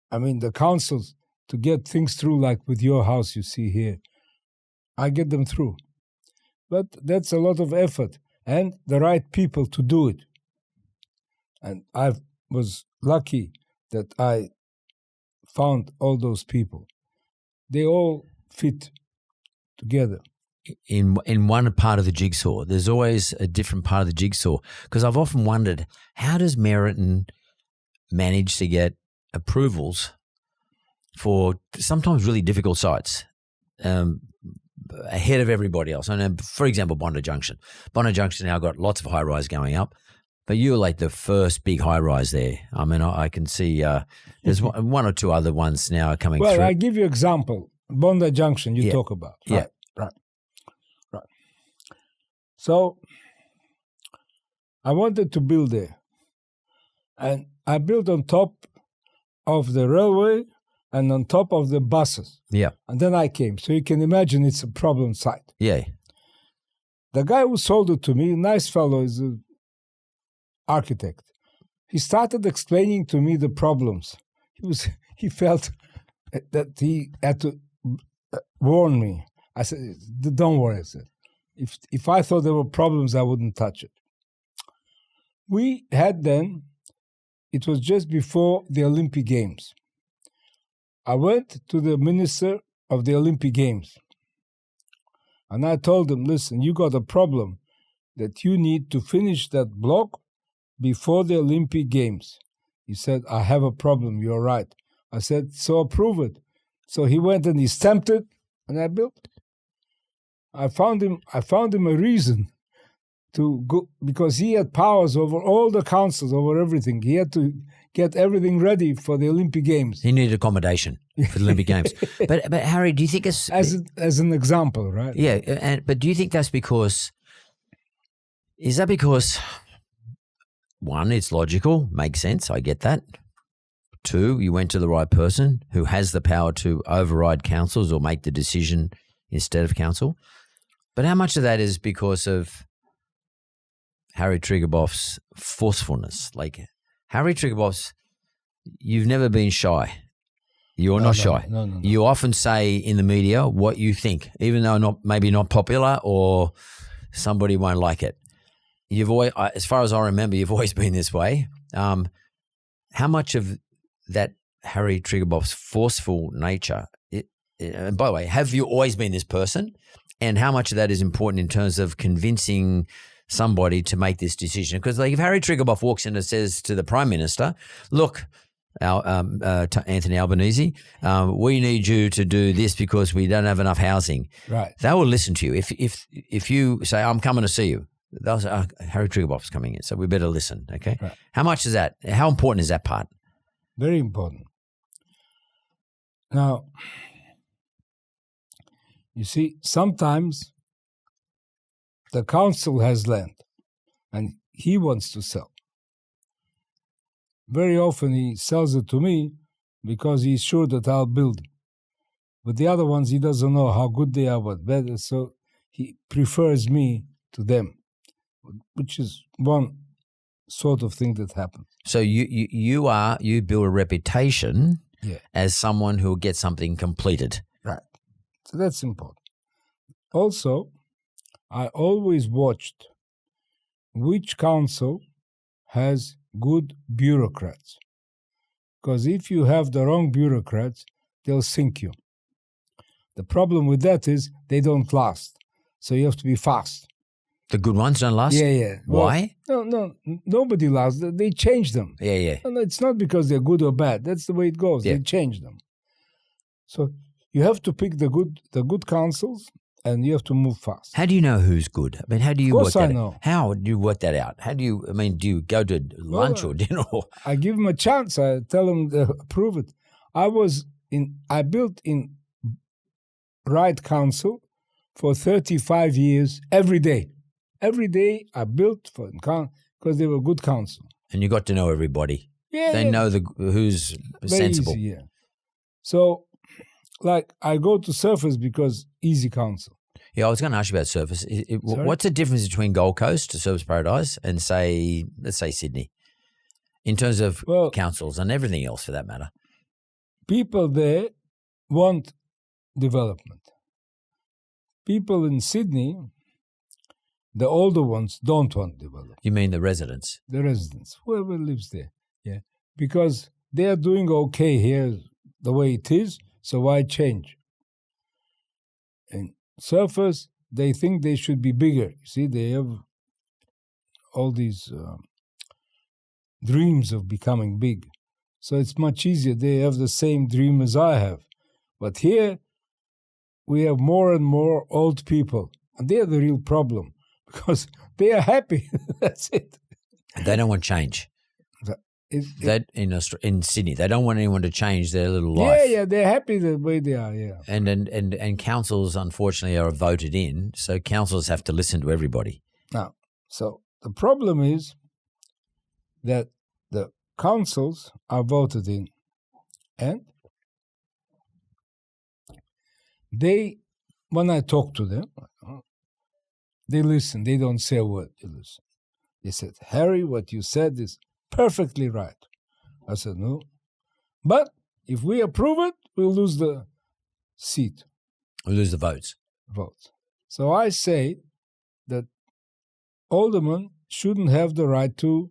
I mean, the councils, to get things through, like with your house you see here, I get them through. But that's a lot of effort and the right people to do it. And I was lucky that I found all those people. They all fit together. In one part of the jigsaw, there's always a different part of the jigsaw. Because I've often wondered, how does Meriton manage to get approvals for sometimes really difficult sites ahead of everybody else. And for example, Bondi Junction. Bondi Junction now got lots of high-rise going up, but you were like the first big high-rise there. I mean, I can see there's one or two other ones now coming through. Well, I give you example. Bondi Junction you talk about. Right? Yeah. Right. So I wanted to build there. And I built on top of the railway and on top of the buses. Yeah. And then I came. So you can imagine it's a problem site. Yeah. The guy who sold it to me, nice fellow, is an architect. He started explaining to me the problems. He felt that he had to warn me. I said, don't worry. I said, if I thought there were problems, I wouldn't touch it. We had then, it was just before the Olympic Games. I went to the minister of the Olympic Games and I told him, listen, you got a problem that you need to finish that block before the Olympic Games. He said, I have a problem, you're right. I said, so approve it. So he went and he stamped it and I built it. I found him a reason to go, because he had powers over all the councils, over everything. He had to get everything ready for the Olympic Games. He needed accommodation for the Olympic Games. But Harry, do you think it's... As an example, right? Yeah, but do you think that's because... Is that because, one, it's logical, makes sense, I get that. Two, you went to the right person who has the power to override councils or make the decision instead of council. But how much of that is because of Harry Triguboff's forcefulness? Like, Harry Triguboff's, you've never been shy. You're not shy. No. You often say in the media what you think, even though maybe not popular or somebody won't like it. You've always, as far as I remember, you've always been this way. How much of that Harry Triguboff's forceful nature, and by the way, have you always been this person? And how much of that is important in terms of convincing somebody to make this decision? Because like if Harry Triguboff walks in and says to the Prime Minister, look, Anthony Albanese, we need you to do this because we don't have enough housing. Right. They will listen to you. If you say, I'm coming to see you, they'll say, Harry Triguboff's coming in, so we better listen, okay? Right. How much is that? How important is that part? Very important. Now, you see, sometimes the council has land and he wants to sell. Very often he sells it to me because he's sure that I'll build. But the other ones, he doesn't know how good they are, what better, so he prefers me to them, which is one sort of thing that happens. So you build a reputation as someone who will get something completed. Right. So that's important. Also, I always watched which council has good bureaucrats. Because if you have the wrong bureaucrats, they'll sink you. The problem with that is they don't last. So you have to be fast. The good ones don't last? Yeah. Why? No, nobody lasts. They change them. Yeah. And it's not because they're good or bad. That's the way it goes. Yeah. They change them. So you have to pick the good councils, and you have to move fast. How do you know who's good? I mean, how do you work that out? Of course I know. How do you work that out? Do you go to lunch or dinner? I give them a chance. I tell them to approve it. I built in right council for 35 years every day. Every day I built for them because they were good council. And you got to know everybody. Yeah. They know who's sensible. Easy, yeah. So, like, I go to Surfers because easy council. Yeah, I was going to ask you about Surfers. What's the difference between Gold Coast, Surfers Paradise, and let's say Sydney, in terms of councils and everything else for that matter? People there want development. People in Sydney, the older ones, don't want development. You mean the residents? The residents, whoever lives there, yeah. Because they are doing okay here the way it is, so why change? And Surfers, they think they should be bigger. You see, they have all these dreams of becoming big. So it's much easier. They have the same dream as I have. But here, we have more and more old people. And they are the real problem because they are happy. That's it. They don't want change. In Sydney, they don't want anyone to change their little life. Yeah, they're happy the way they are, yeah. And councils, unfortunately, are voted in, so councils have to listen to everybody. Now, so the problem is that the councils are voted in, and when I talk to them, they listen. They don't say a word. They listen. They said, Harry, what you said is perfectly right. I said, no. But if we approve it, we'll lose the seat. We'll lose the votes. So I say that aldermen shouldn't have the right to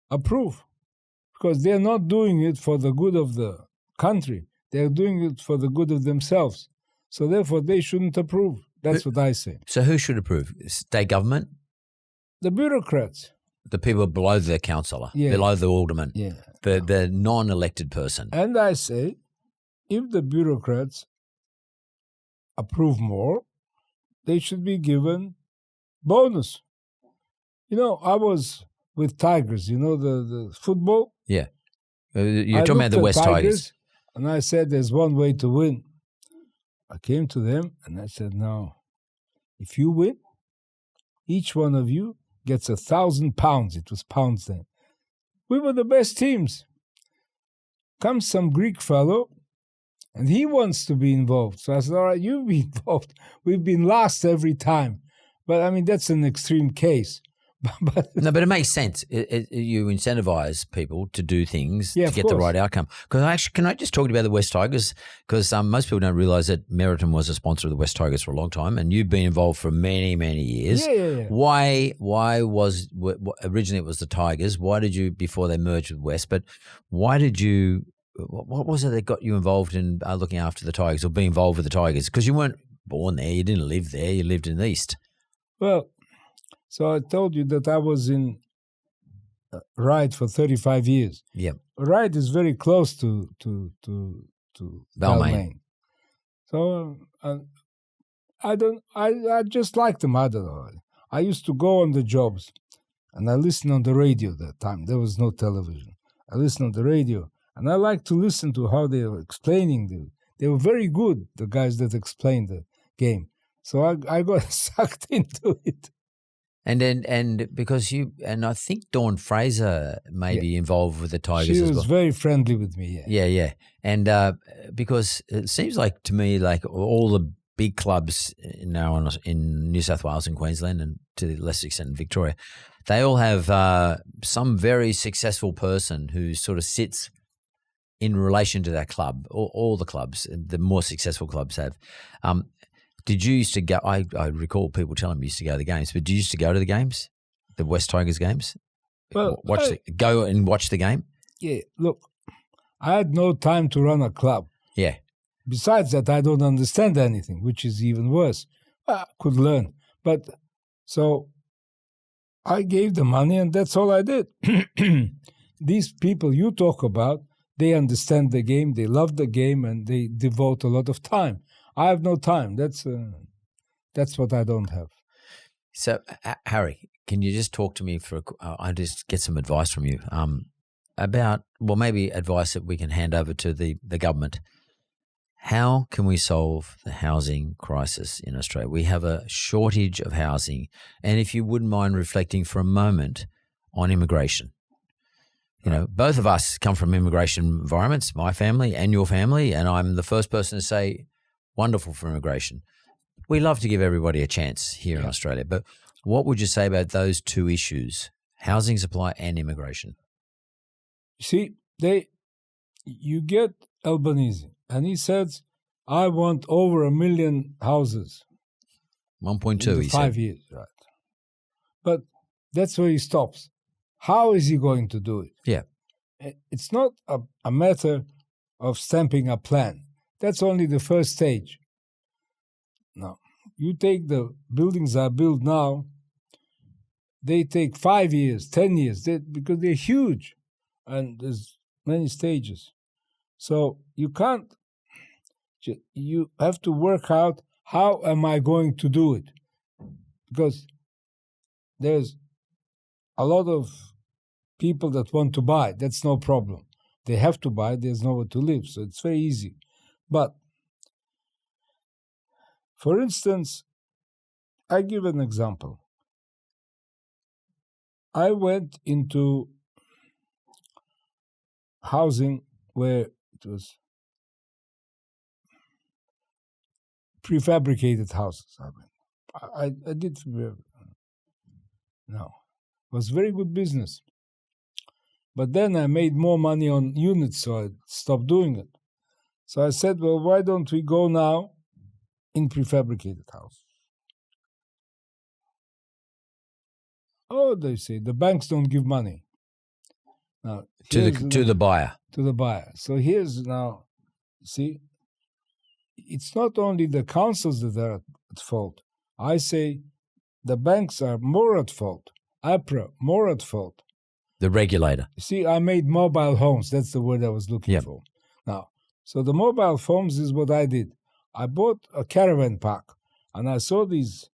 approve because they're not doing it for the good of the country. They're doing it for the good of themselves. So therefore, they shouldn't approve. That's what I say. So who should approve? State government? The bureaucrats. The people below the councillor, below the alderman, the non-elected person. And I say, if the bureaucrats approve more, they should be given bonus. You know, I was with Tigers, you know, the football. Yeah. You're talking about the West Tigers. And I said, there's one way to win. I came to them and I said, no, if you win, each one of you gets £1,000. It was pounds then. We were the best teams. Comes some Greek fellow, and he wants to be involved. So I said, all right, you be involved. We've been last every time. But, I mean, that's an extreme case. No, but it makes sense. You incentivize people to do things to get the right outcome. Because actually, can I just talk about the West Tigers? Because most people don't realise that Meriton was a sponsor of the West Tigers for a long time, and you've been involved for many, many years. Yeah. Why was originally it was the Tigers? Why did you, before they merged with West? But why did you? What was it that got you involved in looking after the Tigers or being involved with the Tigers? Because you weren't born there, you didn't live there, you lived in the East. Well. So I told you that I was in Ryde for 35 years. Yeah. Ryde is very close to Balmain. So I just liked them. I don't know. I used to go on the jobs and I listened on the radio that time. There was no television. I listened on the radio and I liked to listen to how they were explaining. They were very good, the guys that explained the game. So I got sucked into it. And because I think Dawn Fraser may be involved with the Tigers as well. She was very friendly with me, Yeah. And because it seems like to me like all the big clubs now in New South Wales and Queensland and to the lesser extent in Victoria, they all have some very successful person who sort of sits in relation to that club. All the clubs, the more successful clubs have. Did you used to go? I recall people telling me you used to go to the games, but did you used to go to the games, the West Tigers games? Well, go and watch the game? Yeah, look, I had no time to run a club. Yeah. Besides that, I don't understand anything, which is even worse. I could learn. But so I gave the money and that's all I did. These people you talk about, they understand the game, they love the game, and they devote a lot of time. I have no time. That's what I don't have. So, Harry, can you just talk to me I just get some advice from you about, well, maybe advice that we can hand over to the government. How can we solve the housing crisis in Australia? We have a shortage of housing. And if you wouldn't mind reflecting for a moment on immigration. You know, both of us come from immigration environments, my family and your family, and I'm the first person to say, wonderful for immigration. We love to give everybody a chance here in Australia, but what would you say about those two issues, housing supply and immigration? See, you get Albanese, and he says, I want over 1 million houses. 1.2, he said. 5 years, right. But that's where he stops. How is he going to do it? Yeah. It's not a matter of stamping a plan. That's only the first stage. Now, you take the buildings are built now, they take 5 years, 10 years, because they're huge. And there's many stages. So you can't, you have to work out how am I going to do it? Because there's a lot of people that want to buy. That's no problem. They have to buy. There's nowhere to live. So it's very easy. But, for instance, I give an example. I went into housing where it was prefabricated houses. I did. No, it was very good business. But then I made more money on units, so I stopped doing it. So I said, well, why don't we go now in prefabricated house? Oh, they say, the banks don't give money. Now, to the buyer. To the buyer. So here's now, see, it's not only the councils that are at fault. I say the banks are more at fault. APRA, more at fault. The regulator. See, I made mobile homes. That's the word I was looking for. Now, so the mobile homes is what I did. I bought a caravan park, and I saw these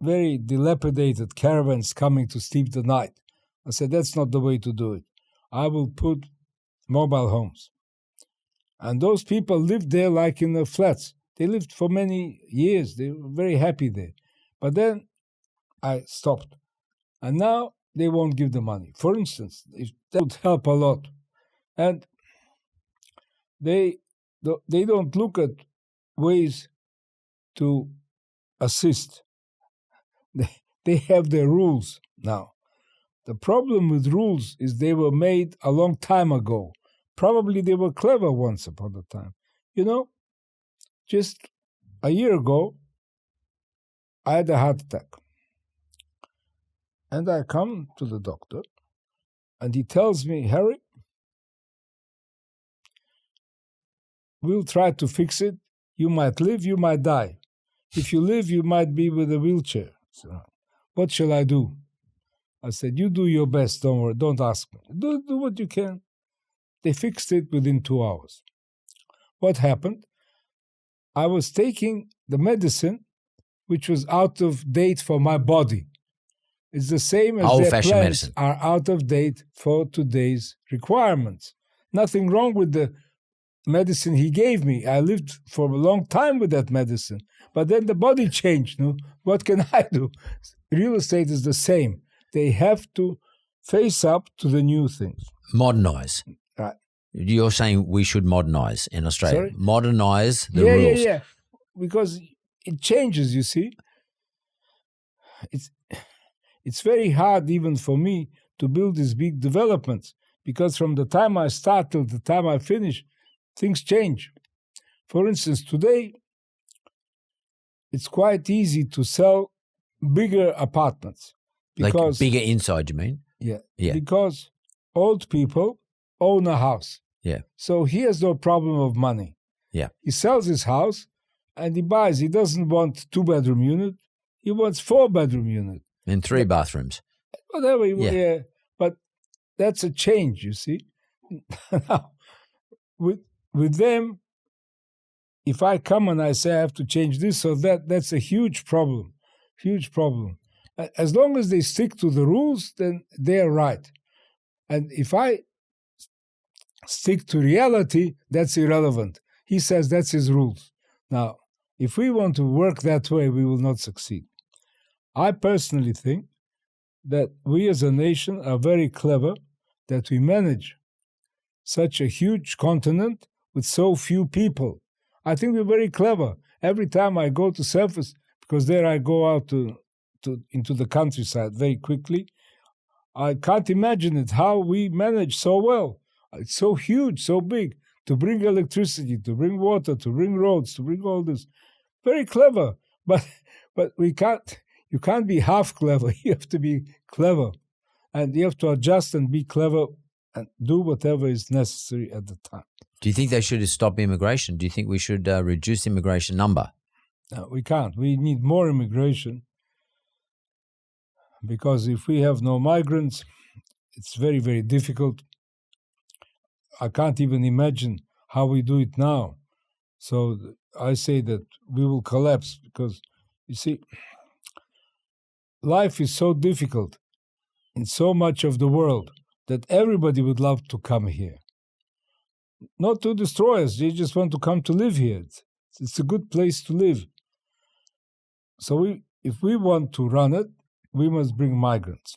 very dilapidated caravans coming to sleep the night. I said, that's not the way to do it. I will put mobile homes. And those people lived there like in the flats. They lived for many years. They were very happy there. But then I stopped. And now they won't give the money. For instance, that would help a lot. And they don't look at ways to assist. They have their rules now. The problem with rules is they were made a long time ago. Probably they were clever once upon a time. You know, just a year ago, I had a heart attack. And I come to the doctor, and he tells me, Harry, we'll try to fix it. You might live, you might die. If you live, you might be with a wheelchair. So, what shall I do? I said, you do your best, don't worry, don't ask me. Do what you can. They fixed it within 2 hours. What happened? I was taking the medicine, which was out of date for my body. It's the same as their plans medicine are out of date for today's requirements. Nothing wrong with the medicine he gave me. I lived for a long time with that medicine. But then the body changed. No? What can I do? Real estate is the same. They have to face up to the new things. Modernize. Right. You're saying we should modernize in Australia. Sorry? Modernize the rules. Yeah. Because it changes, you see. It's very hard even for me to build these big developments because from the time I start till the time I finish, things change. For instance, today, it's quite easy to sell bigger apartments. Because, like bigger inside, you mean? Yeah. Because old people own a house. Yeah. So he has no problem of money. Yeah. He sells his house and he buys. He doesn't want 2-bedroom unit. He wants 4-bedroom unit. And 3 bathrooms. Whatever. Yeah. But that's a change, you see. Now, with them, if I come and I say I have to change this or that, that's a huge problem. Huge problem. As long as they stick to the rules, then they're right. And if I stick to reality, that's irrelevant. He says that's his rules. Now, if we want to work that way, we will not succeed. I personally think that we as a nation are very clever that we manage such a huge continent with so few people. I think we're very clever. Every time I go to surface, because there I go out into the countryside very quickly, I can't imagine it, how we manage so well. It's so huge, so big, to bring electricity, to bring water, to bring roads, to bring all this. Very clever, but we can't. You can't be half clever. You have to be clever, and you have to adjust and be clever and do whatever is necessary at the time. Do you think they should stop immigration? Do you think we should reduce immigration number? No, we can't. We need more immigration because if we have no migrants, it's very, very difficult. I can't even imagine how we do it now. So I say that we will collapse because, you see, life is so difficult in so much of the world that everybody would love to come here. Not to destroy us, they just want to come to live here. It's a good place to live. So if we want to run it, we must bring migrants.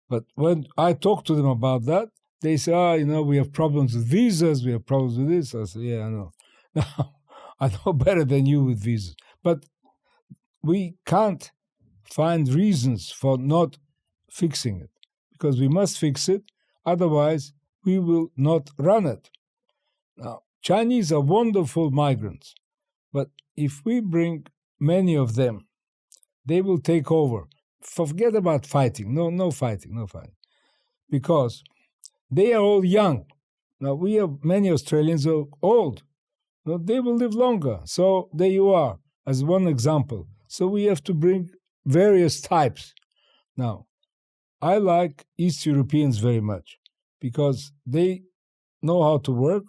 But when I talk to them about that, they say, we have problems with visas, we have problems with this. I say, yeah, I know. Now, I know better than you with visas. But we can't find reasons for not fixing it, because we must fix it, otherwise we will not run it. Now, Chinese are wonderful migrants, but if we bring many of them, they will take over. Forget about fighting. No fighting. Because they are all young. Now, we have many Australians who are old. Now, they will live longer. So there you are, as one example. So we have to bring various types. Now, I like East Europeans very much because they know how to work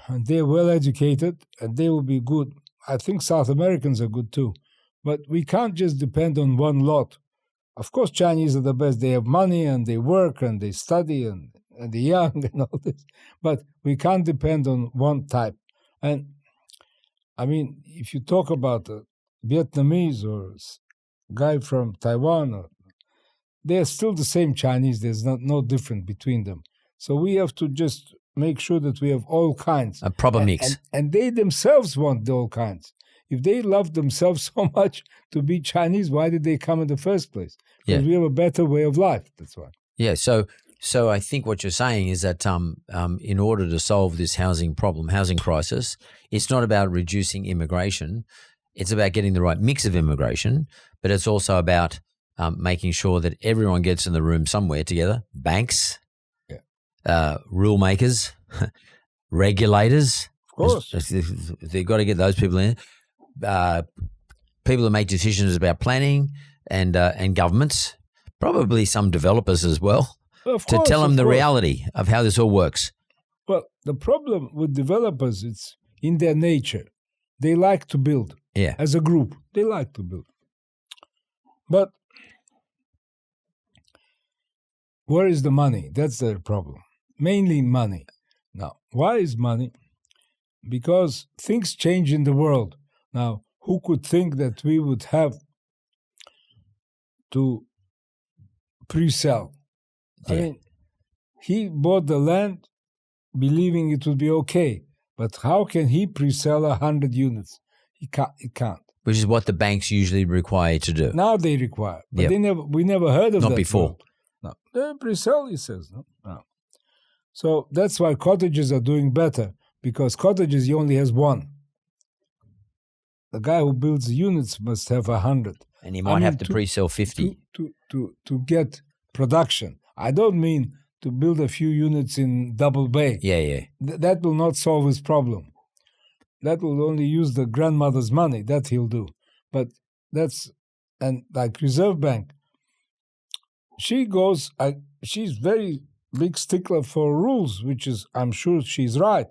and they're well educated and they will be good. I think South Americans are good too. But we can't just depend on one lot. Of course, Chinese are the best. They have money and they work and they study and they're young and all this. But we can't depend on one type. And I mean, if you talk about a Vietnamese or a guy from Taiwan, they are still the same Chinese. There's no difference between them. So we have to just make sure that we have all kinds. A proper mix. And they themselves want all kinds. If they love themselves so much to be Chinese, why did they come in the first place? Because we have a better way of life. That's why. Yeah. So I think what you're saying is that in order to solve this housing crisis, it's not about reducing immigration. It's about getting the right mix of immigration, but it's also about making sure that everyone gets in the room somewhere together. Banks, rule makers, regulators. Of course. They've got to get those people in. People who make decisions about planning and governments, probably some developers as well, to tell them the reality of how this all works. Well, the problem with developers, it's in their nature. They like to build. Yeah. As a group, they like to build. But where is the money? That's their problem. Mainly money. Now, why is money? Because things change in the world. Now, who could think that we would have to pre-sell? Yeah. I mean, he bought the land believing it would be okay. But how can he pre-sell 100 units? He can't. Which is what the banks usually require to do. Now they require. But we never heard of that. Not before. No. They pre-sell, he says. No. So that's why cottages are doing better. Because cottages, he only has one. The guy who builds units must have 100. And he might have to pre-sell 50. To get production. I don't mean to build a few units in Double Bay. Yeah. That will not solve his problem. That will only use the grandmother's money. That he'll do. But and like Reserve Bank, she's very big stickler for rules, which is, I'm sure she's right.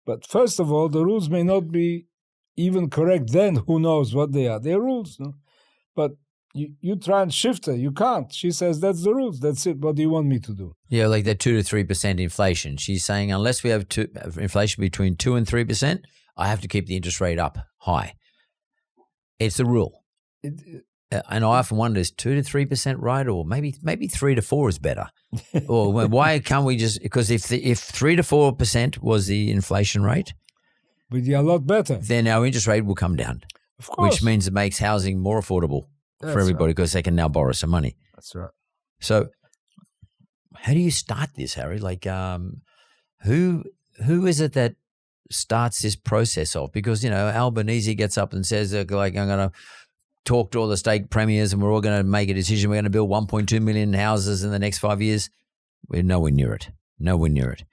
But first of all, the rules may not be even correct then. Who knows what they are? They're rules. No? But you try and shift her. You can't. She says, that's the rules. That's it. What do you want me to do? Yeah, like that 2 to 3% inflation. She's saying unless we have inflation between 2 and 3%, I have to keep the interest rate up high. It's the rule. And I often wonder, is 2 to 3% right? Or maybe 3 to 4 is better. Or why can't we just – because if 3 to 4% was the inflation rate – would be a lot better. Then our interest rate will come down. Of course. Which means it makes housing more affordable for everybody because they can now borrow some money. That's right. So how do you start this, Harry? Like who is it that starts this process off? Because, Albanese gets up and says, like, I'm going to talk to all the state premiers and we're all going to make a decision. We're going to build 1.2 million houses in the next 5 years. We're nowhere near it.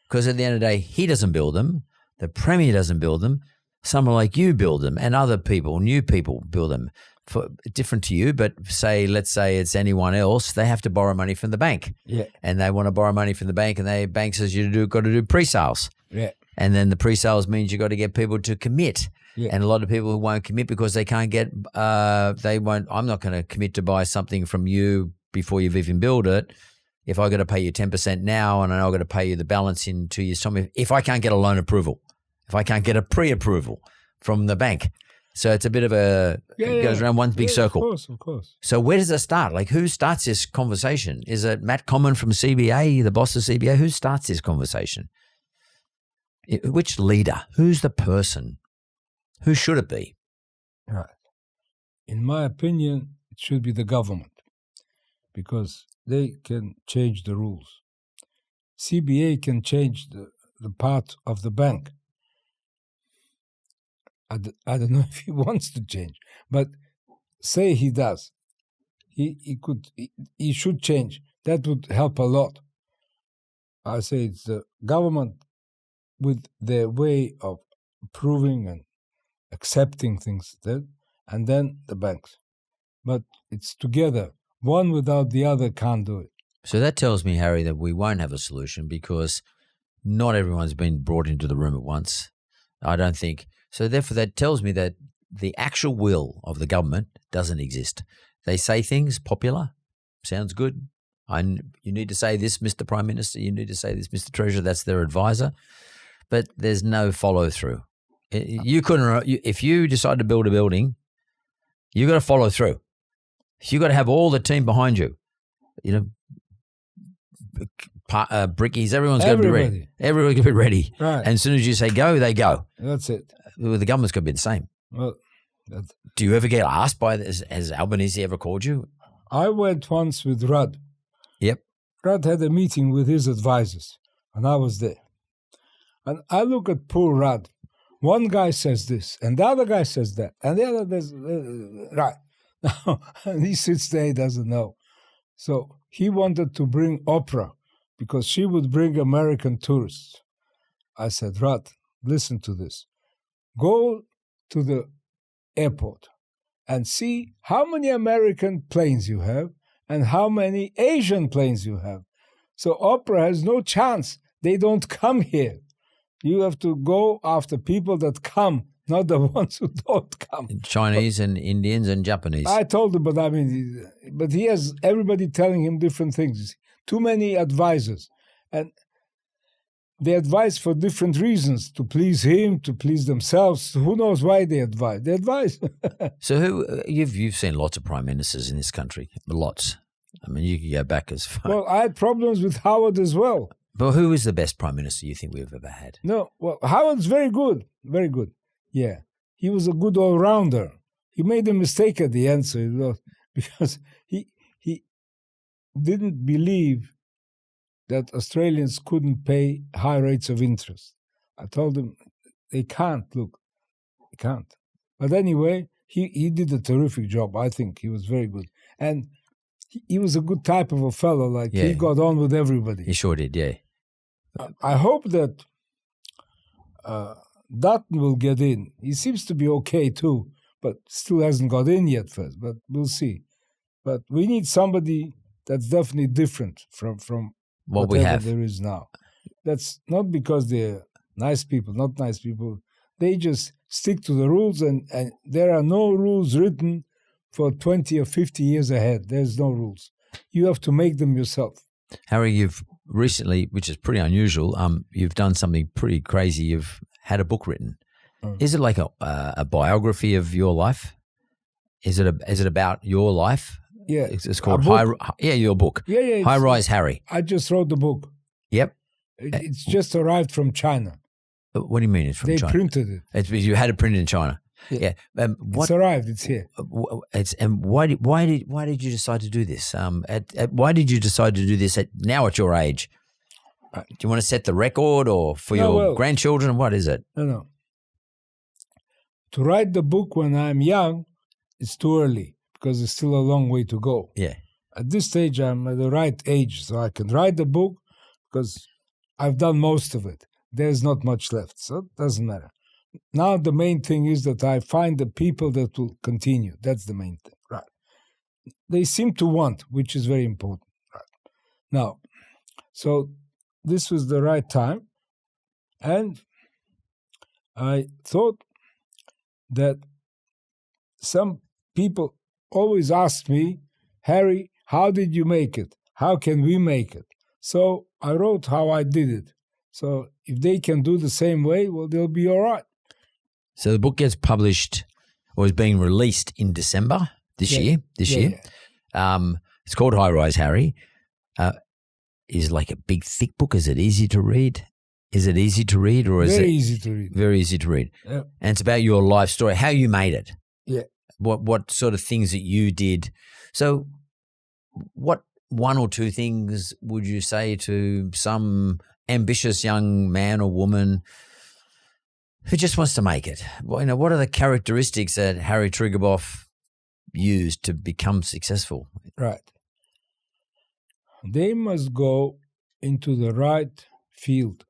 Because at the end of the day, he doesn't build them. The Premier doesn't build them. Someone like you build them and other people, new people build them. for different to you, but let's say it's anyone else, they have to borrow money from the bank. Yeah. And they want to borrow money from the bank, and the bank says got to do pre-sales. Yeah. And then the pre-sales means you got to get people to commit. Yeah. And a lot of people who won't commit because they can't get, I'm not going to commit to buy something from you before you've even built it. If I got to pay you 10% now and I know I've got to pay you the balance in 2 years' time, if I can't get a loan approval, if I can't get a pre-approval from the bank. So it's a bit of it goes around one big circle. Of course. So where does it start? Like, who starts this conversation? Is it Matt Common from CBA, the boss of CBA? Who starts this conversation? Which leader? Who's the person? Who should it be? Right. In my opinion, it should be the government, because they can change the rules. CBA can change the part of the bank. I don't know if he wants to change, but say he does. He should change. That would help a lot. I say it's the government with their way of approving and accepting things, and then the banks. But it's together. One without the other can't do it. So that tells me, Harry, that we won't have a solution because not everyone's been brought into the room at once. I don't think. So therefore, that tells me that the actual will of the government doesn't exist. They say things, popular, sounds good. You need to say this, Mr. Prime Minister. You need to say this, Mr. Treasurer. That's their advisor. But there's no follow through. You couldn't. If you decide to build a building, you got to follow through. You got to have all the team behind you. You know, brickies. Everyone's got to be ready. Everyone's got to be ready. Right. And as soon as you say go, they go. That's it. Well, the government's got to be the same. Well, do you ever get asked has Albanese ever called you? I went once with Rudd. Yep. Rudd had a meeting with his advisors, and I was there. And I look at poor Rudd. One guy says this, and the other guy says that, and the other does right. And he sits there, he doesn't know. So he wanted to bring Oprah because she would bring American tourists. I said, Rudd, listen to this. Go to the airport and see how many American planes you have and how many Asian planes you have. So Oprah has no chance. They don't come here. You have to go after people that come, not the ones who don't come. Chinese and Indians and Japanese. I told him, but he has everybody telling him different things. Too many advisors. And they advise for different reasons, to please him, to please themselves. Who knows why they advise? They advise. So you've seen lots of prime ministers in this country, lots. I mean, you can go back as far. Well, I had problems with Howard as well. But who is the best prime minister you think we've ever had? No, well, Howard's very good, very good. Yeah, he was a good all-rounder. He made a mistake at the end, because he didn't believe that Australians couldn't pay high rates of interest. I told him they can't. Look, they can't. But anyway, he did a terrific job. I think he was very good, and he was a good type of a fellow. Like he got on with everybody. He sure did. Yeah. I hope that Dutton will get in. He seems to be okay too, but still hasn't got in yet first. But we'll see. But we need somebody that's definitely different from what we have there is now. That's not because they're nice people, not nice people. They just stick to the rules, and there are no rules written for 20 or 50 years ahead. There's no rules. You have to make them yourself. Harry, you've recently, which is pretty unusual, you've done something pretty crazy. You've had a book written. Is it like a biography of your life? Is it about your life? Yeah. It's called your book. Yeah. High Rise Harry. I just wrote the book. Yep. It's just arrived from China. What do you mean it's from China? They printed it. You had it printed in China. Yeah. It's arrived. It's here. Why did you decide to do this? Why did you decide to do this now at your age? Do you want to set the record, or for your grandchildren? What is it? No. To write the book when I'm young, it's too early because it's still a long way to go. Yeah. At this stage, I'm at the right age, so I can write the book because I've done most of it. There's not much left, so it doesn't matter. now the main thing is that I find the people that will continue. That's the main thing, right? They seem to want, which is very important, right? Now, so this was the right time, and I thought that some people always ask me, Harry, how did you make it? How can we make it? So I wrote how I did it. So if they can do the same way, well, they'll be all right. So the book gets published or is being released in December this year. It's called High Rise, Harry. Is it like a big, thick book? Is it easy to read? Is it easy to read, or is Very it easy to read? Very easy to read. Yeah. And it's about your life story, how you made it. Yeah. What sort of things that you did. So what one or two things would you say to some ambitious young man or woman who just wants to make it? Well, what are the characteristics that Harry Triguboff used to become successful? Right. They must go into the right field.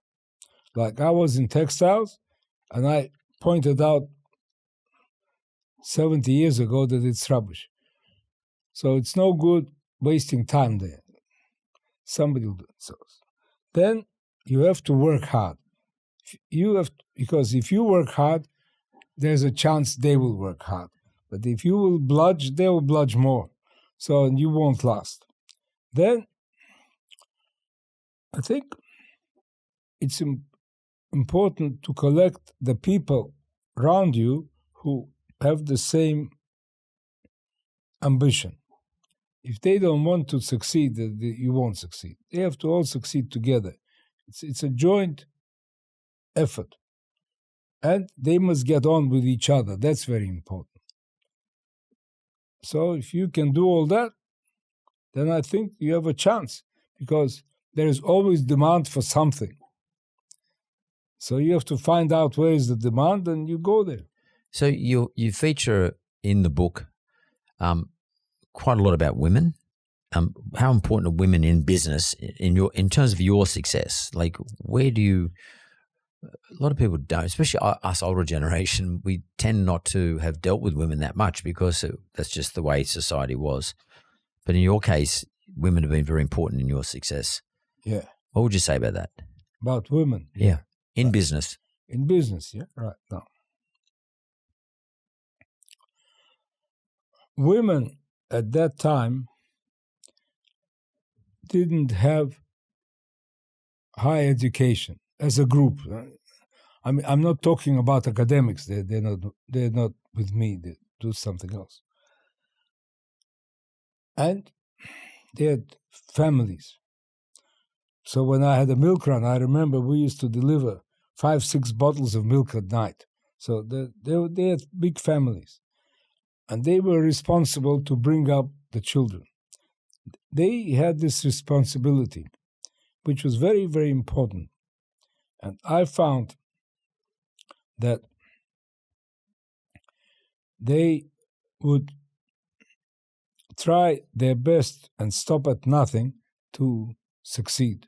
Like I was in textiles, and I pointed out 70 years ago that it's rubbish. So it's no good wasting time there. Somebody will do it. So then you have to work hard. Because if you work hard, there's a chance they will work hard. But if you will bludge, they will bludge more. So you won't last. Then I think it's important to collect the people around you who have the same ambition. If they don't want to succeed, you won't succeed. They have to all succeed together. It's a joint effort. And they must get on with each other. That's very important. So if you can do all that, then I think you have a chance, because there is always demand for something. So you have to find out where is the demand, and you go there. So you feature in the book quite a lot about women. How important are women in business in terms of your success? Like, where do you? A lot of people don't, especially us older generation. We tend not to have dealt with women that much because that's just the way society was. But in your case, women have been very important in your success. Yeah. What would you say about that? About women? Yeah. In business. In business, yeah. Right. Now, women at that time didn't have high education as a group. I mean, I'm not talking about academics. They're not with me. They do something else. And they had families. So when I had a milk run, I remember we used to deliver 5-6 bottles of milk at night. So they had big families. And they were responsible to bring up the children. They had this responsibility, which was very, very important. And I found that they would try their best and stop at nothing to succeed.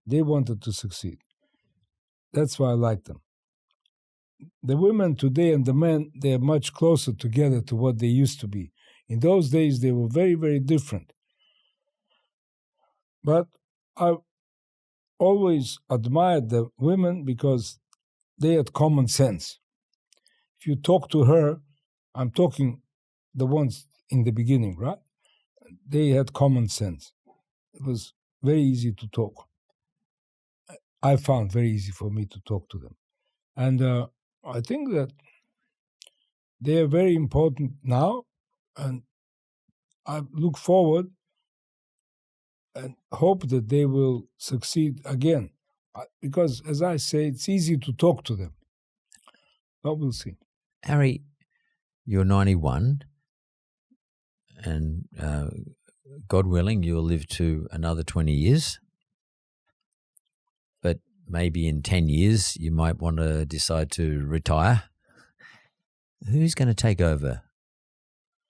They wanted to succeed. That's why I like them. The women today and the men, they are much closer together to what they used to be. In those days, they were very, very different. But I always admired the women because they had common sense. If you talk to her, I'm talking the ones in the beginning, right? They had common sense. It was very easy to talk. I found very easy for me to talk to them. And I think that they are very important now, and I look forward and hope that they will succeed again. Because, as I say, it's easy to talk to them. But we'll see. Harry, you're 91, and God willing, you'll live to another 20 years. But maybe in 10 years, you might want to decide to retire. Who's going to take over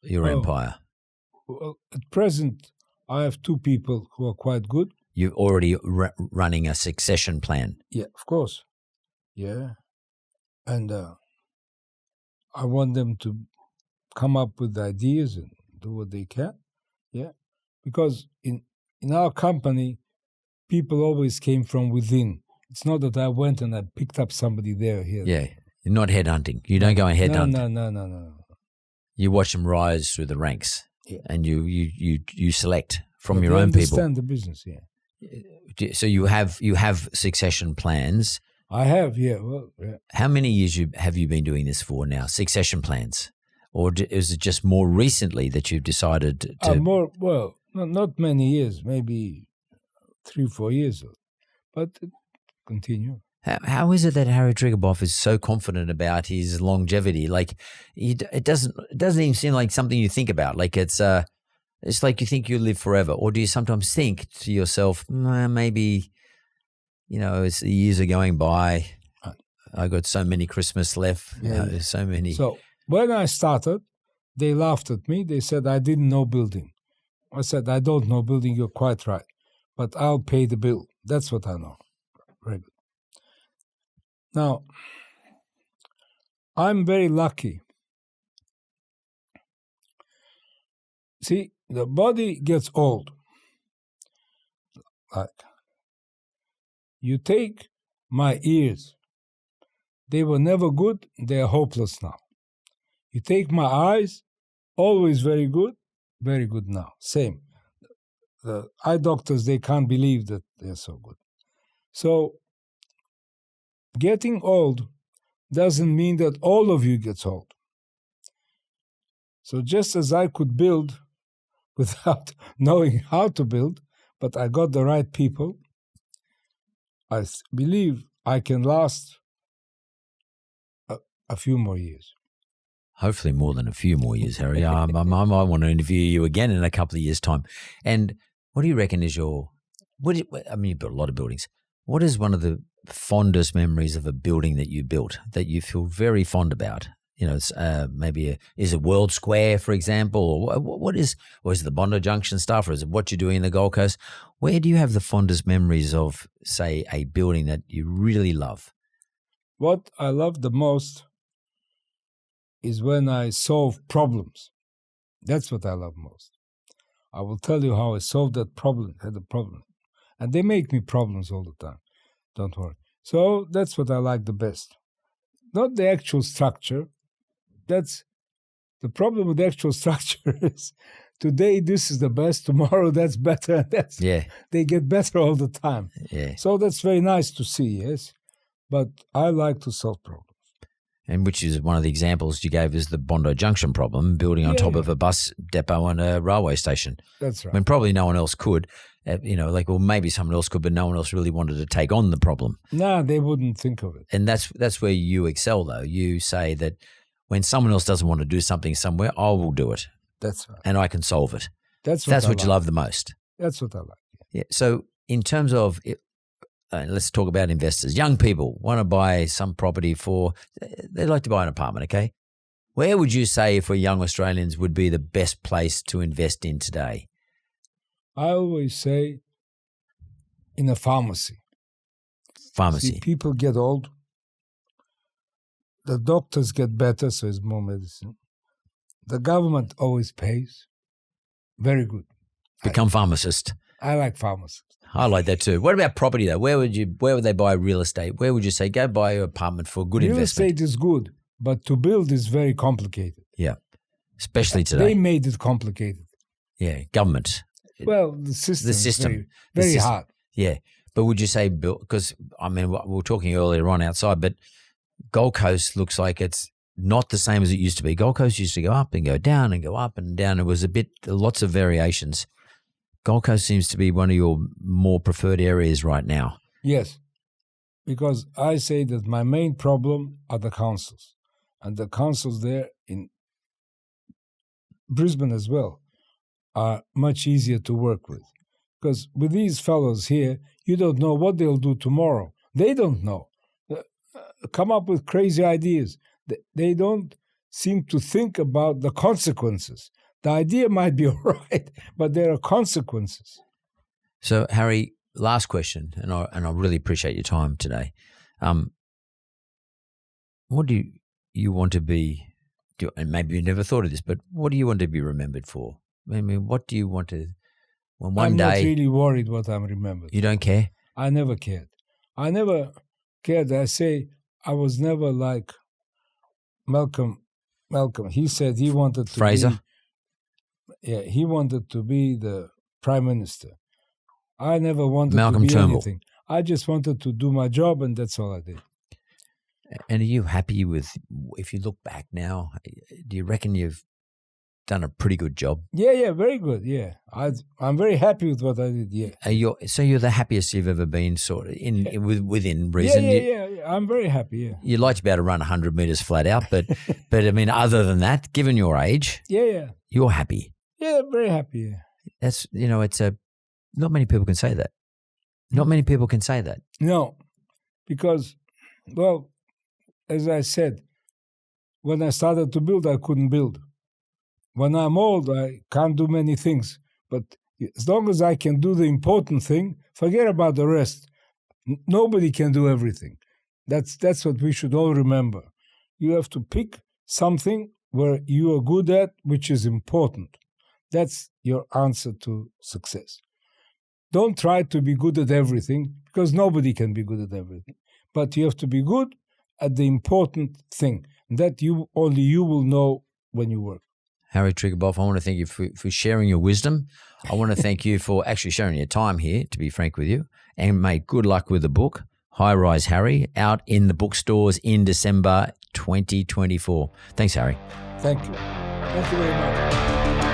your empire? Well, at present, I have 2 people who are quite good. You're already running a succession plan. Yeah, of course. Yeah. And I want them to come up with ideas and do what they can. Yeah. Because in our company, people always came from within. It's not that I went and I picked up somebody there, here. Yeah. You're not headhunting. You don't go and headhunt. No. You watch them rise through the ranks, and you select from your own people. Understand the business, yeah. So you have succession plans. I have, yeah. Well, yeah. How many years have you been doing this for now? Succession plans, or is it just more recently that you've decided to? Not many years, maybe 3-4 years, but continue. How is it that Harry Triguboff is so confident about his longevity? Like, it doesn't even seem like something you think about. Like it's like you think you live forever, or do you sometimes think to yourself, maybe, as the years are going by, I got so many Christmas left, so many. So when I started, they laughed at me. They said I didn't know building. I said, I don't know building. You're quite right, but I'll pay the bill. That's what I know. Very good. Now, I'm very lucky. See, the body gets old. Like, you take my ears. They were never good. They are hopeless now. You take my eyes, always very good now. Same. The eye doctors, they can't believe that they're so good. So, getting old doesn't mean that all of you gets old. So just as I could build without knowing how to build, but I got the right people, I believe I can last a few more years. Hopefully more than a few more years, Harry. I might want to interview you again in a couple of years' time. And what do you reckon is you've built a lot of buildings. What is one of the fondest memories of a building that you built that you feel very fond about? It's is it World Square, for example, or what is, or is it the Bondi Junction stuff, or is it what you're doing in the Gold Coast? Where do you have the fondest memories of, say, a building that you really love? What I love the most is when I solve problems. That's what I love most. I will tell you how I solved that problem, had a problem. And they make me problems all the time. Don't worry. So that's what I like the best. Not the actual structure. That's the problem with the actual structure is today this is the best, tomorrow that's better. They get better all the time. Yeah. So that's very nice to see, yes. But I like to solve problems. And which is one of the examples you gave is the Bondi Junction problem, building on top of a bus depot and a railway station. That's right. When probably no one else could. Maybe someone else could, but no one else really wanted to take on the problem. No, they wouldn't think of it. And that's where you excel, though. You say that when someone else doesn't want to do something somewhere, I will do it. That's right. And I can solve it. That's what you love the most. That's what I like. Yeah. So in terms of let's talk about investors. Young people want to buy some property they'd like to buy an apartment, okay? Where would you say for young Australians would be the best place to invest in today? I always say in a pharmacy. See, people get old. The doctors get better, so it's more medicine. The government always pays. Very good. Become pharmacist. I like pharmacists. I like that too. What about property though? Where would they buy real estate? Where would you say go buy an apartment for good investment? Real estate is good, but to build is very complicated. Yeah, especially today. They made it complicated. Yeah, government. Well, the system is very hard. Yeah, but would you say, because we were talking earlier on outside, but Gold Coast looks like it's not the same as it used to be. Gold Coast used to go up and go down and go up and down. It was lots of variations. Gold Coast seems to be one of your more preferred areas right now. Yes, because I say that my main problem are the councils. And the councils there in Brisbane as well are much easier to work with. Because with these fellows here, you don't know what they'll do tomorrow. They don't know. Come up with crazy ideas. They don't seem to think about the consequences. The idea might be all right, but there are consequences. So, Harry, last question, and I really appreciate your time today. what do you want to be? And maybe you never thought of this, but what do you want to be remembered for? I mean, what do you want to? When one I'm day not really worried what I'm remembered. You don't care. I never cared. I never cared. I say I was never like Malcolm. He said he wanted to Fraser. He wanted to be the prime minister. I never wanted Malcolm to be Turnbull. anything. I just wanted to do my job, and that's all I did. And are you happy with? If you look back now, do you reckon you've done a pretty good job? Yeah, very good. Yeah, I'm very happy with what I did. Yeah. So you're the happiest you've ever been, sort of within reason. Yeah. I'm very happy. Yeah. You'd like to be able to run 100 meters flat out, but I mean, other than that, given your age, you're happy. Yeah, very happy. Yeah. That's not many people can say that. Not many people can say that. No, because, well, as I said, when I started to build, I couldn't build. When I'm old, I can't do many things. But as long as I can do the important thing, forget about the rest. Nobody can do everything. That's what we should all remember. You have to pick something where you are good at, which is important. That's your answer to success. Don't try to be good at everything, because nobody can be good at everything. But you have to be good at the important thing that only you will know when you work. Harry Triguboff, I want to thank you for sharing your wisdom. I want to thank you for actually sharing your time here, to be frank with you. And mate, good luck with the book, High Rise Harry, out in the bookstores in December 2024. Thanks, Harry. Thank you. Thank you very much.